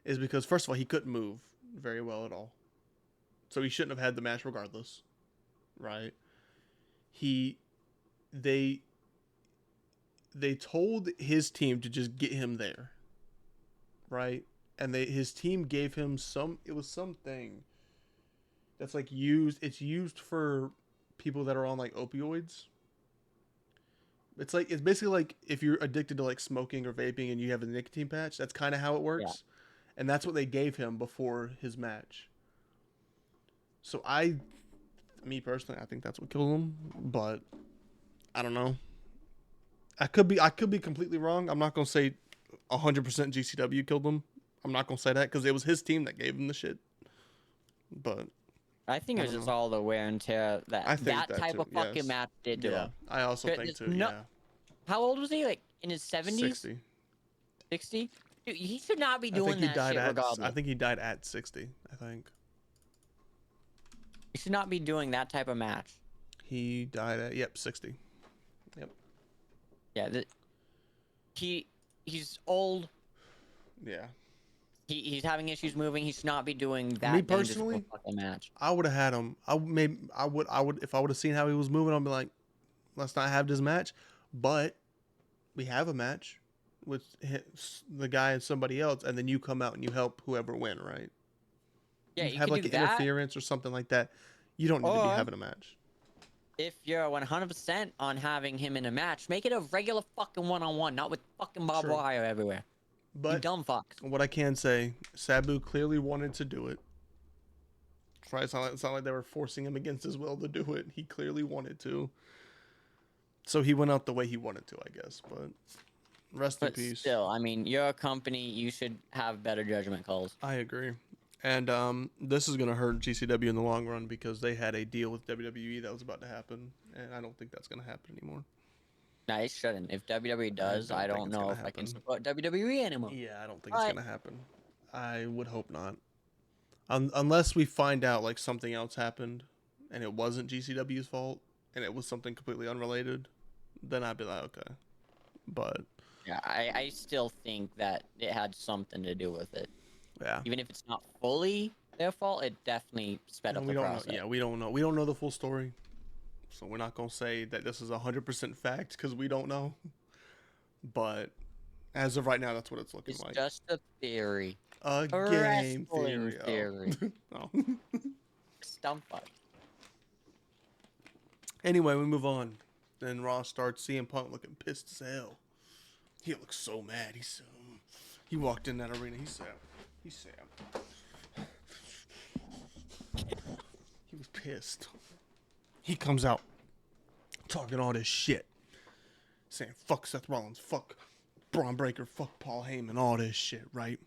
[SPEAKER 1] is because first of all, he couldn't move very well at all, so he shouldn't have had the match regardless, right? They told his team to just get him there, right? And his team gave him something that's like it's used for people that are on like opioids. It's basically like if you're addicted to like smoking or vaping and you have a nicotine patch, that's kind of how it works. Yeah. And that's what they gave him before his match. So me personally, I think that's what killed him, but I don't know. I could be completely wrong. I'm not going to say 100% GCW killed him. I'm not going to say that because it was his team that gave him the shit. But
[SPEAKER 2] I think it was just all the wear and tear that type of fucking match did to him.
[SPEAKER 1] I also think too, yeah.
[SPEAKER 2] How old was he? Like in his 70s?
[SPEAKER 1] 60.
[SPEAKER 2] 60? Dude, he should not be doing that shit regardless.
[SPEAKER 1] I think he died at 60, I think.
[SPEAKER 2] He should not be doing that type of match.
[SPEAKER 1] He died at, 60. Yep.
[SPEAKER 2] Yeah, he's old.
[SPEAKER 1] Yeah.
[SPEAKER 2] He's having issues moving. He should not be doing that.
[SPEAKER 1] Me personally,
[SPEAKER 2] fucking match.
[SPEAKER 1] I would have had him. I would if I would have seen how he was moving. I'd be like, let's not have this match. But we have a match with the guy and somebody else, and then you come out and you help whoever win, right?
[SPEAKER 2] Yeah, you
[SPEAKER 1] have like an interference or something like that. You don't need to be having a match.
[SPEAKER 2] If you're 100% on having him in a match, make it a regular fucking one-on-one, not with fucking barbed wire everywhere. But you dumb fucks.
[SPEAKER 1] What I can say, Sabu clearly wanted to do it. Right? It's not like they were forcing him against his will to do it. He clearly wanted to. So he went out the way he wanted to, I guess. But rest in peace.
[SPEAKER 2] Still, I mean, you're a company. You should have better judgment calls.
[SPEAKER 1] I agree. And this is going to hurt GCW in the long run because they had a deal with WWE that was about to happen. And I don't think that's going to happen anymore.
[SPEAKER 2] No, it shouldn't. If WWE does, I don't know if I can support WWE anymore.
[SPEAKER 1] Yeah, I don't think it's going to happen. I would hope not. Unless we find out like something else happened and it wasn't GCW's fault and it was something completely unrelated, then I'd be like, okay. But
[SPEAKER 2] yeah, I still think that it had something to do with it.
[SPEAKER 1] Yeah.
[SPEAKER 2] Even if it's not fully their fault, it definitely sped up the process.
[SPEAKER 1] Yeah, we don't know. We don't know the full story. So we're not going to say that this is 100% fact because we don't know. But As of right now, that's what it's looking
[SPEAKER 2] It's
[SPEAKER 1] like.
[SPEAKER 2] just a theory.
[SPEAKER 1] A
[SPEAKER 2] A
[SPEAKER 1] game
[SPEAKER 2] wrestling
[SPEAKER 1] theory.
[SPEAKER 2] theory.
[SPEAKER 1] Oh.
[SPEAKER 2] Stump us.
[SPEAKER 1] Anyway, we move on. Then Raw starts. CM Punk looking pissed as hell. He looks so mad. He walked in that arena. He said, he was pissed. He comes out talking all this shit, saying fuck Seth Rollins, fuck Braun Breaker, fuck Paul Heyman, all this shit, right?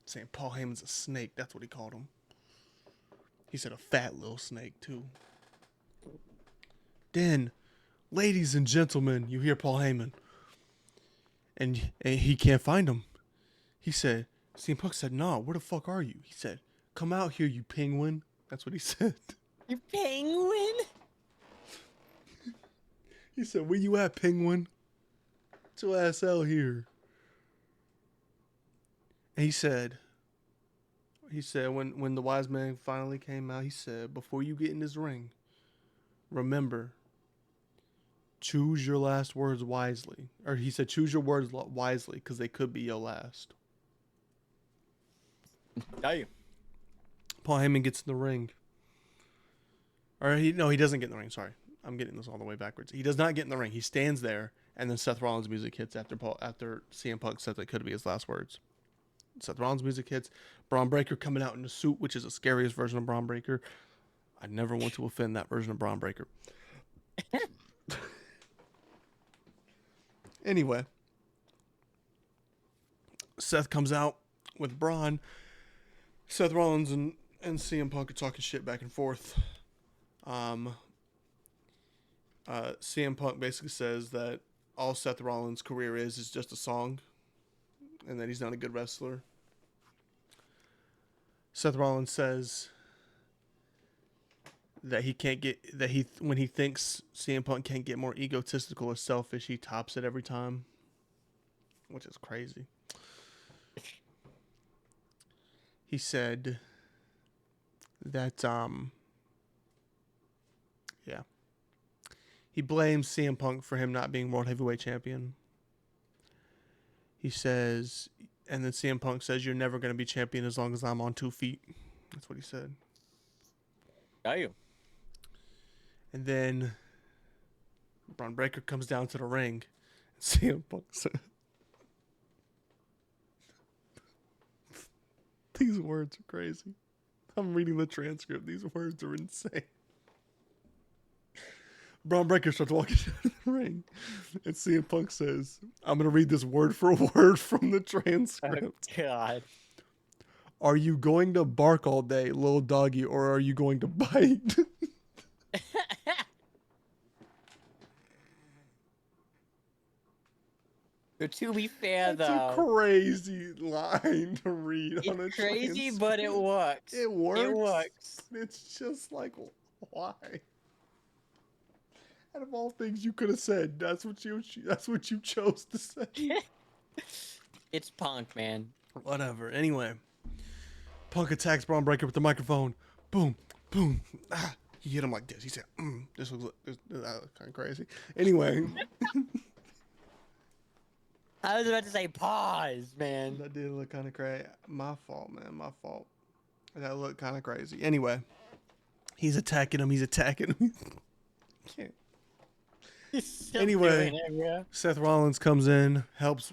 [SPEAKER 1] Saying Paul Heyman's a snake. That's what he called him. He said a fat little snake too. Then, ladies and gentlemen, you hear Paul Heyman, and he can't find him. He said, CM Punk said, nah, where the fuck are you? He said, come out here, you penguin. That's what he said.
[SPEAKER 2] You penguin?
[SPEAKER 1] He said, where you at, penguin? Get your ass out here. And he said, when the wise man finally came out, he said, before you get in this ring, remember, choose your last words wisely. Or he said, choose your words wisely, because they could be your last.
[SPEAKER 2] Damn.
[SPEAKER 1] Paul Heyman gets in the ring. Or he doesn't get in the ring. Sorry, I'm getting this all the way backwards. He does not get in the ring. He stands there, and then Seth Rollins' music hits after CM Punk said that could be his last words. Seth Rollins' music hits. Braun Breaker coming out in a suit, which is the scariest version of Braun Breaker. I never want to offend that version of Braun Breaker. Anyway, Seth comes out with Braun. Seth Rollins and CM Punk are talking shit back and forth. CM Punk basically says that all Seth Rollins' career is just a song, and that he's not a good wrestler. Seth Rollins says that when he thinks CM Punk can't get more egotistical or selfish, he tops it every time, which is crazy. He said that he blames CM Punk for him not being World Heavyweight Champion. He says, and then CM Punk says, you're never going to be champion as long as I'm on 2 feet. That's what he said.
[SPEAKER 2] Damn.
[SPEAKER 1] And then Braun Breaker comes down to the ring. And CM Punk says, these words are crazy. I'm reading the transcript. These words are insane. Braun Breaker starts walking down the ring, and CM Punk says, I'm going to read this word for word from the transcript.
[SPEAKER 2] Oh, God.
[SPEAKER 1] Are you going to bark all day, little doggy, or are you going to bite?
[SPEAKER 2] To be fair,
[SPEAKER 1] That's
[SPEAKER 2] though,
[SPEAKER 1] a crazy line to read on a
[SPEAKER 2] it's crazy,
[SPEAKER 1] transcript.
[SPEAKER 2] but it works.
[SPEAKER 1] It works.
[SPEAKER 2] It works.
[SPEAKER 1] It's just like, why? Out of all things you could have said, that's what you chose to say.
[SPEAKER 2] It's Punk, man.
[SPEAKER 1] Whatever. Anyway, Punk attacks Braun Breaker with the microphone. Boom, boom. Ah, he hit him like this. He said, "This looks kind of crazy." Anyway,
[SPEAKER 2] I was about to say pause, man.
[SPEAKER 1] that did look kind of crazy. My fault, man. My fault. That looked kind of crazy. Anyway, he's attacking him. Can't. Anyway, Seth Rollins comes in, helps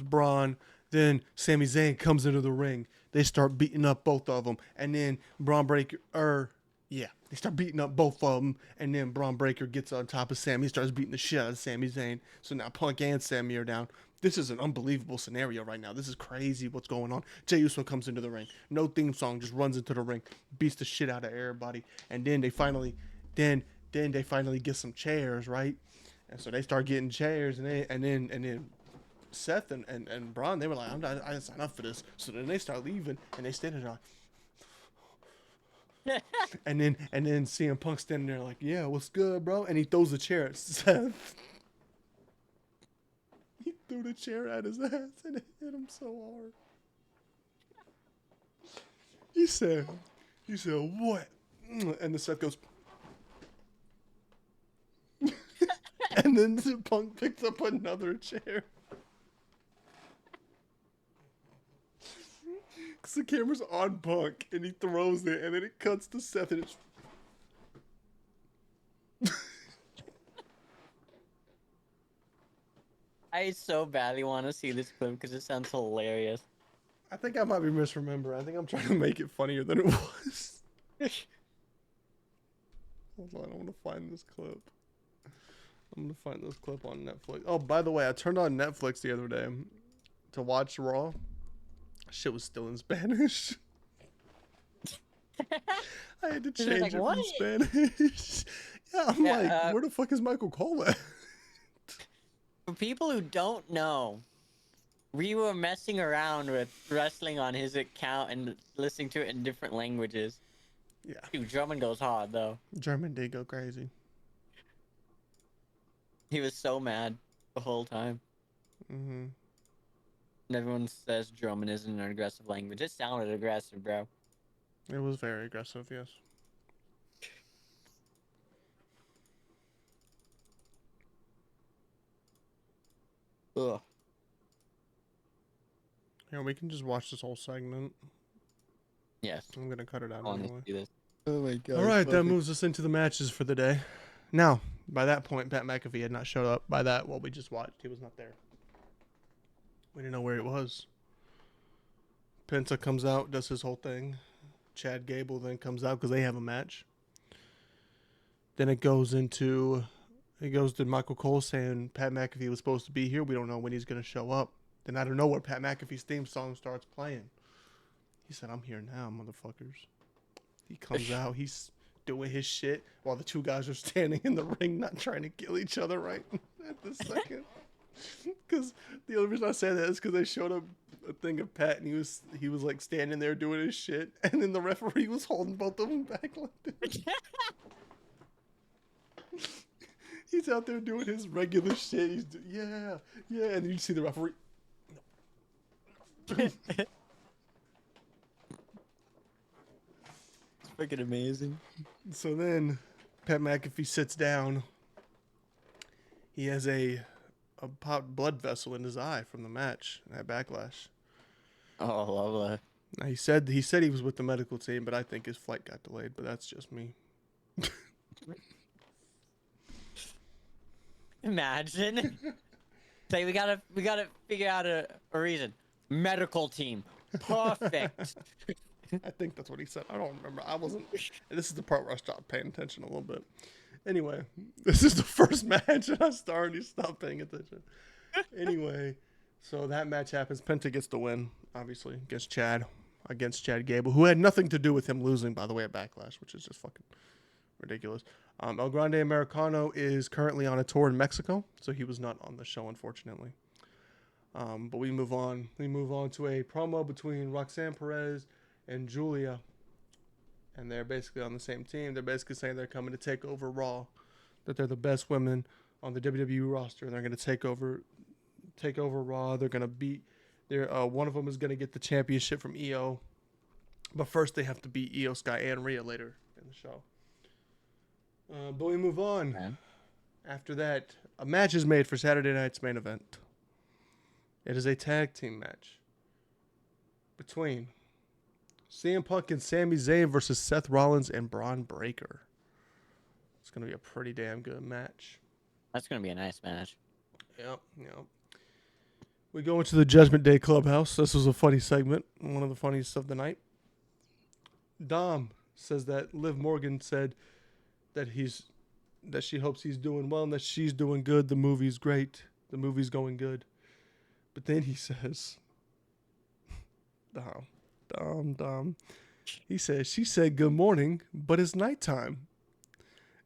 [SPEAKER 1] Braun. Then Sami Zayn comes into the ring. They start beating up both of them, and then they start beating up both of them, and then Braun Breaker gets on top of Sami, starts beating the shit out of Sami Zayn. So now Punk and Sami are down. This is an unbelievable scenario right now. This is crazy what's going on. Jey Uso comes into the ring. No theme song, just runs into the ring, beats the shit out of everybody, and then they finally get some chairs, right? And so they start getting chairs, and then Seth and Braun, they were like, I didn't sign up for this. So then they start leaving, and they stand there like, and then CM Punk standing there like, yeah, what's good, bro? And he throws the chair at Seth. He threw the chair at his ass, and it hit him so hard. He said, what? And the Seth goes, and then Punk picks up another chair. Because the camera's on Punk, and he throws it, and then it cuts to Seth, and it's...
[SPEAKER 2] I so badly want to see this clip because it sounds hilarious.
[SPEAKER 1] I think I might be misremembering. I think I'm trying to make it funnier than it was. Hold on, I want to find this clip. I'm going to find this clip on Netflix. Oh, by the way, I turned on Netflix the other day to watch Raw. Shit was still in Spanish. I had to change it from Spanish. Yeah, I'm like, where the fuck is Michael Cole at?
[SPEAKER 2] For people who don't know, we were messing around with wrestling on his account and listening to it in different languages.
[SPEAKER 1] Yeah.
[SPEAKER 2] Dude, German goes hard, though.
[SPEAKER 1] German did go crazy.
[SPEAKER 2] He was so mad the whole time.
[SPEAKER 1] Mm-hmm.
[SPEAKER 2] And everyone says German isn't an aggressive language. It sounded aggressive, bro.
[SPEAKER 1] It was very aggressive, yes.
[SPEAKER 2] Ugh.
[SPEAKER 1] Yeah, we can just watch this whole segment.
[SPEAKER 2] Yes.
[SPEAKER 1] I'm going to cut it out
[SPEAKER 2] I
[SPEAKER 1] anyway.
[SPEAKER 2] see this. Oh my god.
[SPEAKER 1] All right, that moves us into the matches for the day. Now, by that point, Pat McAfee had not showed up. By that, what we just watched, he was not there. We didn't know where it was. Penta comes out, does his whole thing. Chad Gable then comes out because they have a match. Then it goes to Michael Cole saying Pat McAfee was supposed to be here. We don't know when he's going to show up. Then out of nowhere, Pat McAfee's theme song starts playing. He said, I'm here now, motherfuckers. He comes out. He's doing his shit while the two guys are standing in the ring not trying to kill each other right at the second. Because the only reason I say that is because they showed up a thing of Pat, and he was like standing there doing his shit, and then the referee was holding both of them back like this. He's out there doing his regular shit. Yeah, and you see the referee.
[SPEAKER 2] It's freaking amazing.
[SPEAKER 1] So then, Pat McAfee sits down. He has a popped blood vessel in his eye from the match at Backlash.
[SPEAKER 2] Oh, lovely.
[SPEAKER 1] Now, he said he was with the medical team, but I think his flight got delayed. But that's just me.
[SPEAKER 2] Imagine. Say we gotta figure out a reason. Medical team. Perfect.
[SPEAKER 1] I think that's what he said. I don't remember. I wasn't. This is the part where I stopped paying attention a little bit. Anyway, this is the first match, and I already stopped paying attention. Anyway, so that match happens. Penta gets the win, obviously, against Chad Gable, who had nothing to do with him losing, by the way, at Backlash, which is just fucking ridiculous. El Grande Americano is currently on a tour in Mexico, so he was not on the show, unfortunately. But we move on. We move on to a promo between Roxanne Perez and Julia, and they're basically on the same team. They're basically saying they're coming to take over Raw, that they're the best women on the WWE roster, and they're going to take over Raw. They're going to beat one of them is going to get the championship from Io, but first they have to beat Io Sky and Rhea later in the show. But we move on.
[SPEAKER 2] Man.
[SPEAKER 1] After that, a match is made for Saturday night's main event. It is a tag team match between CM Punk and Sami Zayn versus Seth Rollins and Braun Breaker. It's going to be a pretty damn good match.
[SPEAKER 2] That's gonna be a nice match.
[SPEAKER 1] Yep. We go into the Judgment Day Clubhouse. This was a funny segment, one of the funniest of the night. Dom says that Liv Morgan said that she hopes he's doing well and that she's doing good. The movie's great. The movie's going good. But then he says, Dom. He says, she said good morning, but it's nighttime.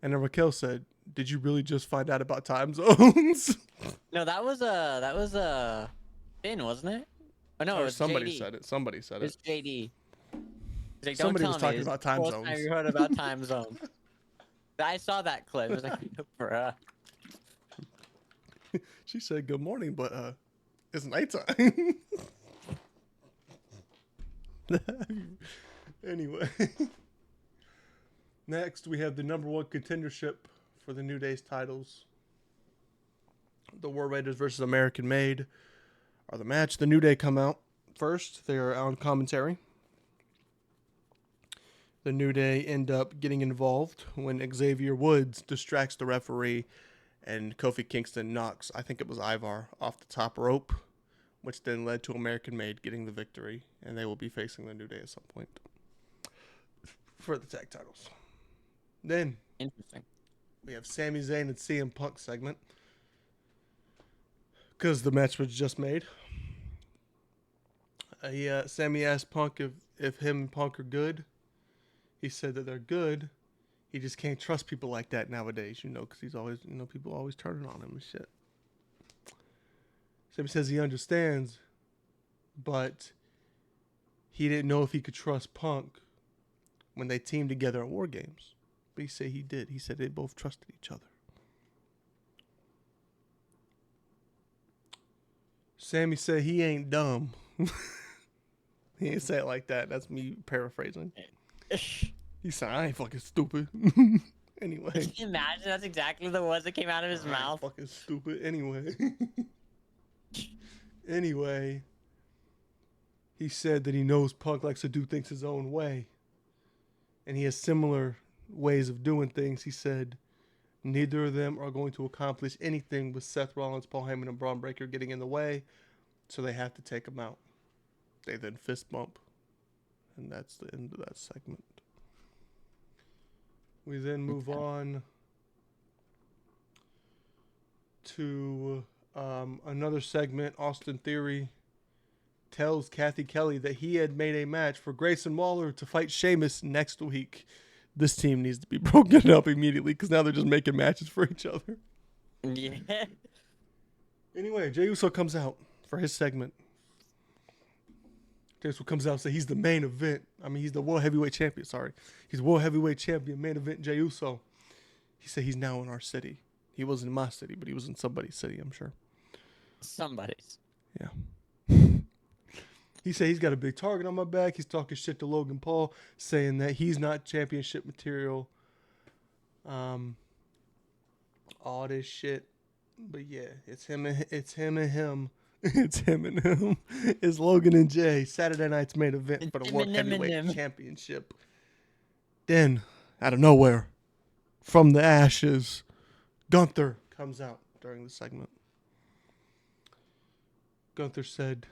[SPEAKER 1] And then Raquel said, did you really just find out about time zones?
[SPEAKER 2] No, that was Finn, wasn't it? Oh no, it was
[SPEAKER 1] somebody
[SPEAKER 2] JD.
[SPEAKER 1] said it. Somebody said
[SPEAKER 2] It's
[SPEAKER 1] it.
[SPEAKER 2] JD. He's like,
[SPEAKER 1] Somebody
[SPEAKER 2] don't
[SPEAKER 1] was
[SPEAKER 2] tell
[SPEAKER 1] talking
[SPEAKER 2] me.
[SPEAKER 1] about time
[SPEAKER 2] First
[SPEAKER 1] zones.
[SPEAKER 2] time you heard about time zones. I saw that clip. It was like, bruh.
[SPEAKER 1] She said good morning, but it's nighttime. Anyway. Next, we have the number one contendership for the New Day's titles. The War Raiders versus American Made are the match. The New Day come out first. They are on commentary. The New Day end up getting involved when Xavier Woods distracts the referee and Kofi Kingston knocks, I think it was Ivar, off the top rope, which then led to American Made getting the victory, and they will be facing the New Day at some point for the tag titles. Then
[SPEAKER 2] Interesting.
[SPEAKER 1] we have Sami Zayn and CM Punk segment because the match was just made. Sammy asked Punk if him and Punk are good. He said that they're good. He just can't trust people like that nowadays, because he's always, people always turning on him and shit. Sammy says he understands, but he didn't know if he could trust Punk when they teamed together at War Games. But he said he did. He said they both trusted each other. Sammy said he ain't dumb. He didn't say it like that. That's me paraphrasing. He said, I ain't fucking stupid. Anyway.
[SPEAKER 2] Can you imagine that's exactly the words that came out of his mouth?
[SPEAKER 1] Fucking stupid. Anyway, he said that he knows Punk likes to do things his own way. And he has similar ways of doing things. He said neither of them are going to accomplish anything with Seth Rollins, Paul Heyman, and Braun Breaker getting in the way. So they have to take him out. They then fist bump. And that's the end of that segment. We then move on to another segment. Austin Theory tells Kathy Kelly that he had made a match for Grayson Waller to fight Sheamus next week. This team needs to be broken up immediately because now they're just making matches for each other.
[SPEAKER 2] Yeah.
[SPEAKER 1] Anyway, Jey Uso comes out for his segment. Jey Uso comes out and says he's the main event. He's the World Heavyweight Champion, sorry. He's World Heavyweight Champion, main event Jey Uso. He said he's now in our city. He wasn't in my city, but he was in somebody's city, I'm sure.
[SPEAKER 2] Somebody's.
[SPEAKER 1] Yeah. He said he's got a big target on my back. He's talking shit to Logan Paul, saying that he's not championship material. All this shit. But yeah, it's him and him. It's him and him. It's Logan and Jay. Saturday night's main event for the World Heavyweight Championship. Then, out of nowhere, from the ashes, Gunther comes out during the segment. Gunther said,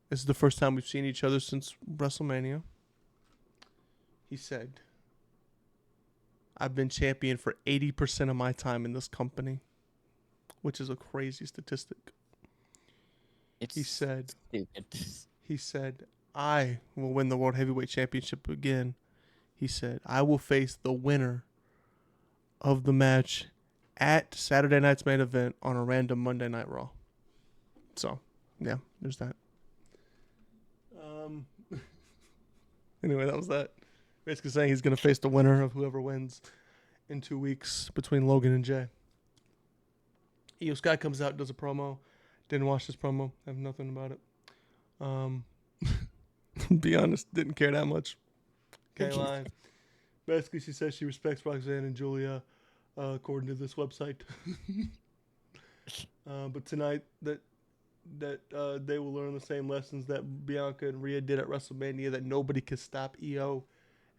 [SPEAKER 1] this is the first time we've seen each other since WrestleMania. He said, I've been champion for 80% of my time in this company, which is a crazy statistic. He said, I will win the World Heavyweight Championship again. He said, I will face the winner of the match at Saturday night's main event on a random Monday Night Raw. So, yeah, there's that. Anyway, that was that. Basically saying he's going to face the winner of whoever wins in 2 weeks between Logan and Jay. Io Sky comes out, does a promo. Didn't watch this promo. Have nothing about it. Be honest, didn't care that much. Can't lie. Basically, she says she respects Roxanne and Julia, according to this website. But tonight, that they will learn the same lessons that Bianca and Rhea did at WrestleMania, that nobody can stop Io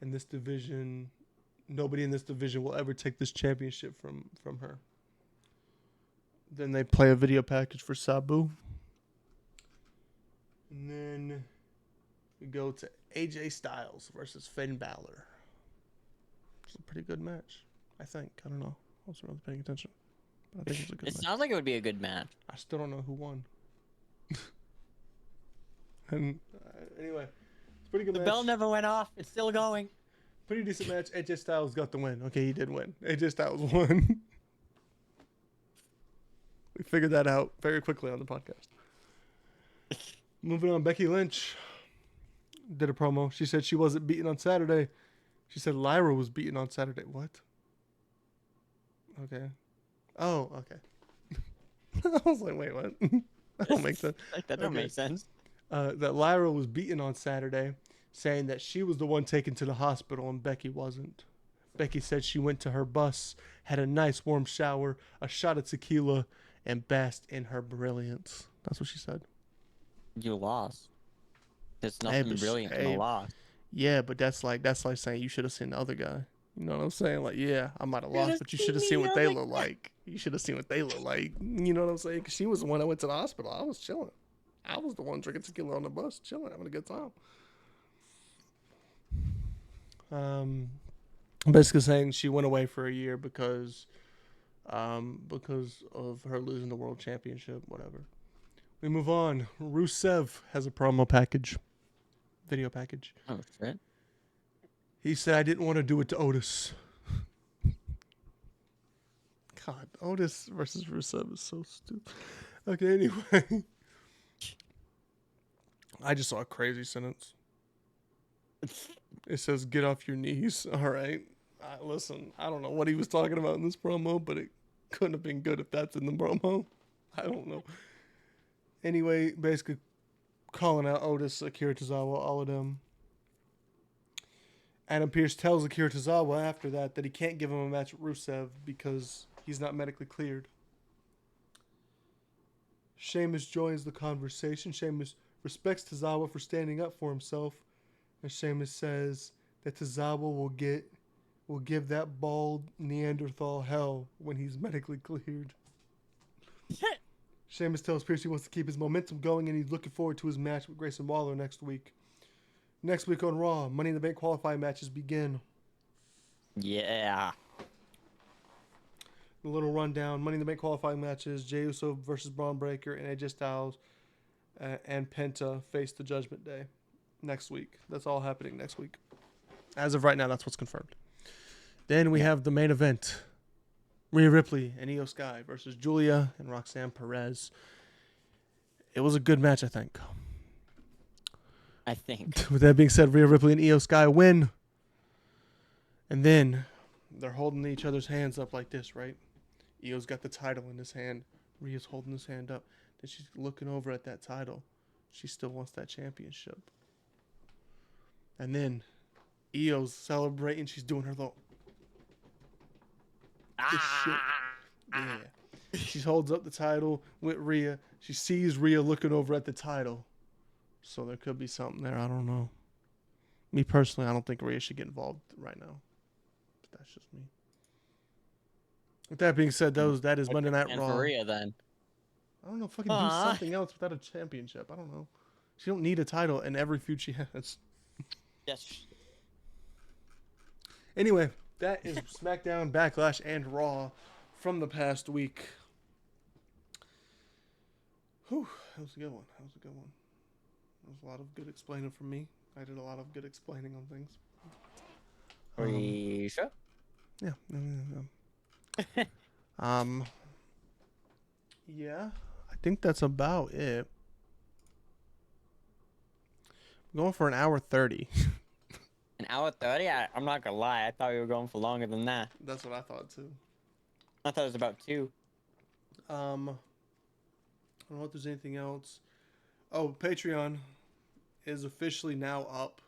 [SPEAKER 1] in this division. Nobody in this division will ever take this championship from her. Then they play a video package for Sabu. And then we go to AJ Styles versus Finn Balor. It's a pretty good match, I think. I don't know. I wasn't really paying attention. But I think it's a good match.
[SPEAKER 2] It sounds like it would be a good match.
[SPEAKER 1] I still don't know who won. And anyway, it's a pretty good match.
[SPEAKER 2] The bell never went off. It's still going.
[SPEAKER 1] Pretty decent match. AJ Styles got the win. Okay, he did win. AJ Styles won. We figured that out very quickly on the podcast. Moving on, Becky Lynch did a promo. She said she wasn't beaten on Saturday. She said Lyra was beaten on Saturday. What? Okay. Oh, okay. I was like, wait, what? That don't make sense.
[SPEAKER 2] That don't make sense.
[SPEAKER 1] That Lyra was beaten on Saturday, saying that she was the one taken to the hospital and Becky wasn't. Becky said she went to her bus, had a nice warm shower, a shot of tequila, and basked in her brilliance. That's what she said.
[SPEAKER 2] You lost. There's nothing brilliant in the loss.
[SPEAKER 1] Yeah, but that's like saying you should have seen the other guy. You know what I'm saying? Like, yeah, I might have
[SPEAKER 2] Should
[SPEAKER 1] lost,
[SPEAKER 2] have
[SPEAKER 1] but you should
[SPEAKER 2] seen
[SPEAKER 1] have seen
[SPEAKER 2] the
[SPEAKER 1] what they
[SPEAKER 2] other
[SPEAKER 1] look
[SPEAKER 2] guy.
[SPEAKER 1] like. You should have seen what they look like. You know what I'm saying? Because she was the one that went to the hospital. I was chilling. I was the one drinking tequila on the bus, chilling, having a good time. Um, basically saying she went away for a year because of her losing the world championship. Whatever. We move on. Rusev has a promo package, video package.
[SPEAKER 2] Oh shit.
[SPEAKER 1] He said, "I didn't want to do it to Otis." God, Otis versus Rusev is so stupid. Okay, anyway. I just saw a crazy sentence. It says, "Get off your knees." All right. Listen, I don't know what he was talking about in this promo, but it couldn't have been good if that's in the promo. I don't know. Anyway, basically calling out Otis, Akira Tozawa, all of them. Adam Pearce tells Akira Tozawa after that he can't give him a match with Rusev because he's not medically cleared. Sheamus joins the conversation. Sheamus respects Tozawa for standing up for himself, and Sheamus says that Tozawa will give that bald Neanderthal hell when he's medically cleared. Sheamus tells Pearce he wants to keep his momentum going and he's looking forward to his match with Grayson Waller next week. Next week on Raw, Money in the Bank qualifying matches begin.
[SPEAKER 2] Yeah.
[SPEAKER 1] A little rundown. Money in the Bank qualifying matches. Jey Uso versus Braun Breaker and AJ Styles and Penta face the Judgment Day next week. That's all happening next week. As of right now, that's what's confirmed. Then we have the main event. Rhea Ripley and Io Sky versus Julia and Roxanne Perez. It was a good match, I think.
[SPEAKER 2] I think.
[SPEAKER 1] With that being said, Rhea Ripley and Io Sky win. And then they're holding each other's hands up like this, right? Io's got the title in his hand. Rhea's holding his hand up. Then she's looking over at that title. She still wants that championship. And then Io's celebrating. She's doing her little... This shit. Yeah. She holds up the title with Rhea. She sees Rhea looking over at the title. So there could be something there. I don't know. Me personally, I don't think Rhea should get involved right now. But that's just me. With that being said, that is Monday Night
[SPEAKER 2] And
[SPEAKER 1] Raw.
[SPEAKER 2] for Rhea then.
[SPEAKER 1] I don't know. Fucking do something else without a championship. I don't know. She don't need a title in every feud she has.
[SPEAKER 2] Yes.
[SPEAKER 1] Anyway, that is SmackDown, Backlash, and Raw from the past week. Whew, that was a good one. That was a lot of good explaining from me. I did a lot of good explaining on things.
[SPEAKER 2] Are you sure?
[SPEAKER 1] Yeah. Yeah, I think that's about it. I'm going for an hour 30.
[SPEAKER 2] An hour 30? I'm not gonna lie. I thought we were going for longer than that.
[SPEAKER 1] That's what I thought too.
[SPEAKER 2] I thought it was about 2.
[SPEAKER 1] I don't know if there's anything else. Oh, Patreon is officially now up.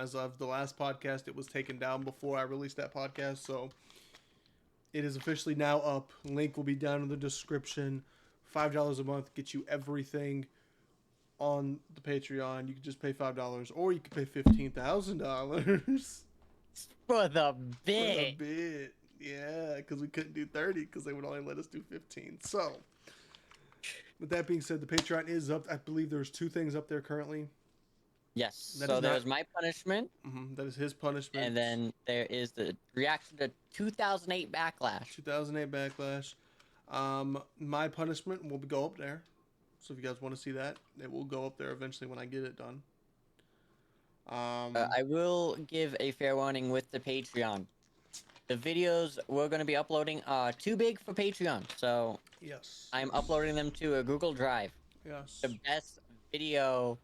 [SPEAKER 1] As of the last podcast, it was taken down before I released that podcast, so it is officially now up. Link will be down in the description. $5 a month gets you everything on the Patreon. You can just pay $5, or you can pay $15,000
[SPEAKER 2] For the
[SPEAKER 1] for
[SPEAKER 2] bit.
[SPEAKER 1] a bit. Yeah, because we couldn't do 30 because they would only let us do 15. So, with that being said, the Patreon is up. I believe there's 2 things up there currently.
[SPEAKER 2] Yes.
[SPEAKER 1] That
[SPEAKER 2] So
[SPEAKER 1] is
[SPEAKER 2] there's
[SPEAKER 1] not-
[SPEAKER 2] my punishment,
[SPEAKER 1] That is his punishment.
[SPEAKER 2] and then there is the reaction to 2008 Backlash.
[SPEAKER 1] 2008 Backlash. My punishment will go up there. So if you guys want to see that, it will go up there eventually when I get it done.
[SPEAKER 2] I will give a fair warning with the Patreon. The videos we're going to be uploading are too big for Patreon, so
[SPEAKER 1] Yes.
[SPEAKER 2] I'm uploading them to a Google Drive.
[SPEAKER 1] Yes.
[SPEAKER 2] The best video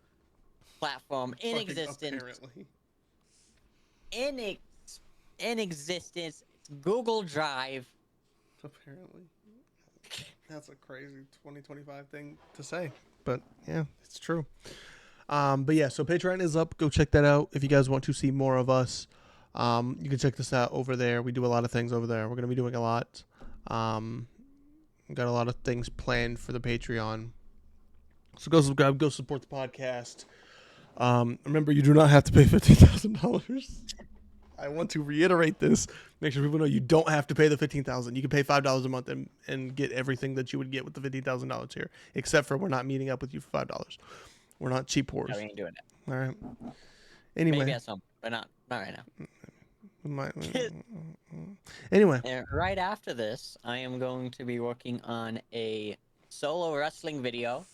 [SPEAKER 2] platform in
[SPEAKER 1] Fucking
[SPEAKER 2] existence.
[SPEAKER 1] Apparently.
[SPEAKER 2] In existence. It's Google Drive.
[SPEAKER 1] Apparently. That's a crazy 2025 thing to say. But yeah, it's true. But yeah, so Patreon is up. Go check that out if you guys want to see more of us. You can check this out over there. We do a lot of things over there. We're going to be doing a lot. Got a lot of things planned for the Patreon. So go subscribe, go support the podcast. Remember, you do not have to pay $15,000. I want to reiterate this. Make sure people know you don't have to pay the $15,000. You can pay $5 a month and get everything that you would get with the $15,000 here, except for we're not meeting up with you for $5. We're not cheap whores.
[SPEAKER 2] No, we ain't doing it.
[SPEAKER 1] All right.
[SPEAKER 2] Maybe
[SPEAKER 1] Anyway,
[SPEAKER 2] at some, but not right now.
[SPEAKER 1] Anyway,
[SPEAKER 2] And right after this, I am going to be working on a solo wrestling video.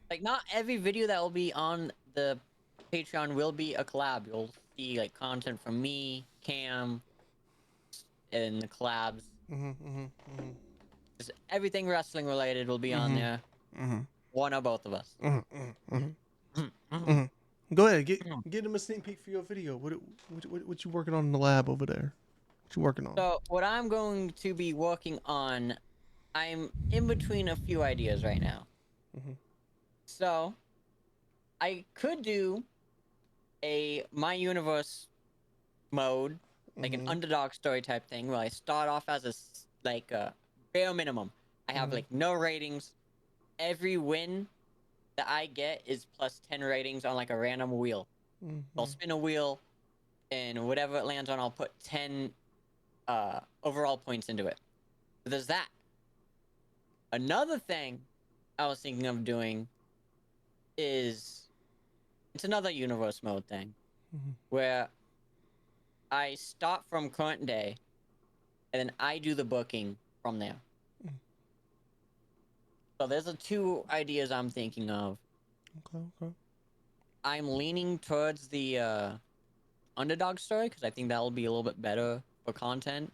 [SPEAKER 2] Like, not every video that will be on the Patreon will be a collab. You'll see like content from me, Cam, and the collabs. Just everything wrestling related will be on there. One or both of us.
[SPEAKER 1] Go ahead, get him a sneak peek for your video. What you working on in the lab over there? What you working on?
[SPEAKER 2] So what I'm going to be working on, I'm in between a few ideas right now. So I could do a My Universe mode, like an underdog story type thing, where I start off as a bare minimum. I have like no ratings. Every win that I get is plus 10 ratings on like a random wheel. I'll spin a wheel, and whatever it lands on, I'll put 10 overall points into it. So there's that. Another thing I was thinking of doing is, it's another universe mode thing, where I start from current day, and then I do the booking from there. So there's the two ideas I'm thinking of.
[SPEAKER 1] Okay.
[SPEAKER 2] I'm leaning towards the underdog story, because I think that'll be a little bit better for content.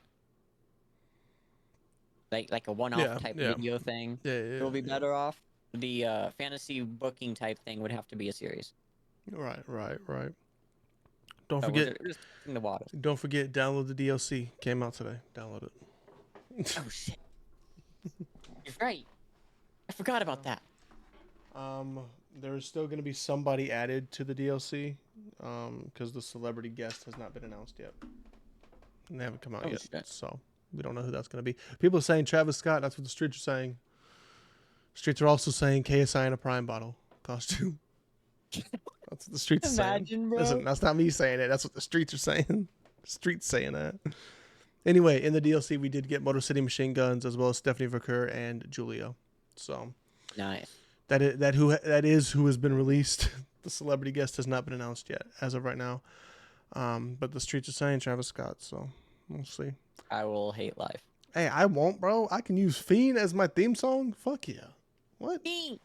[SPEAKER 2] Like a one-off type video thing. It'll be better off. The fantasy booking type thing would have to be a series.
[SPEAKER 1] Right. Don't
[SPEAKER 2] So
[SPEAKER 1] forget.
[SPEAKER 2] we're just testing the waters.
[SPEAKER 1] Don't forget, download the DLC. Came out today. Download it.
[SPEAKER 2] Oh shit! You're right. I forgot about that.
[SPEAKER 1] There's still going to be somebody added to the DLC, because the celebrity guest has not been announced yet. And they haven't come out yet,
[SPEAKER 2] shit.
[SPEAKER 1] so we don't know who that's going to be. People are saying Travis Scott. That's what the streets are saying. Streets are also saying KSI in a Prime bottle costume. That's what the streets are saying.
[SPEAKER 2] Imagine, bro.
[SPEAKER 1] Listen, that's not me saying it. That's what the streets are saying. Streets saying that. Anyway, in the DLC, we did get Motor City Machine Guns as well as Stephanie Vercur and Julio. So
[SPEAKER 2] Nice.
[SPEAKER 1] that is who has been released. The celebrity guest has not been announced yet as of right now. But the streets are saying Travis Scott, so we'll see.
[SPEAKER 2] I will hate life.
[SPEAKER 1] Hey, I won't, bro. I can use Fiend as my theme song. Fuck yeah. What? I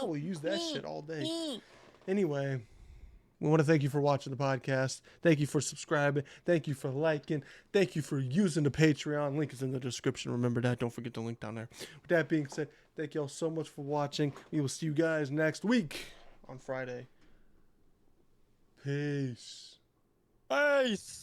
[SPEAKER 1] will use that shit all day. Anyway, we want to thank you for watching the podcast. Thank you for subscribing. Thank you for liking. Thank you for using the Patreon. Link is in the description. Remember that. Don't forget the link down there. With that being said, thank y'all so much for watching. We will see you guys next week on Friday. Peace.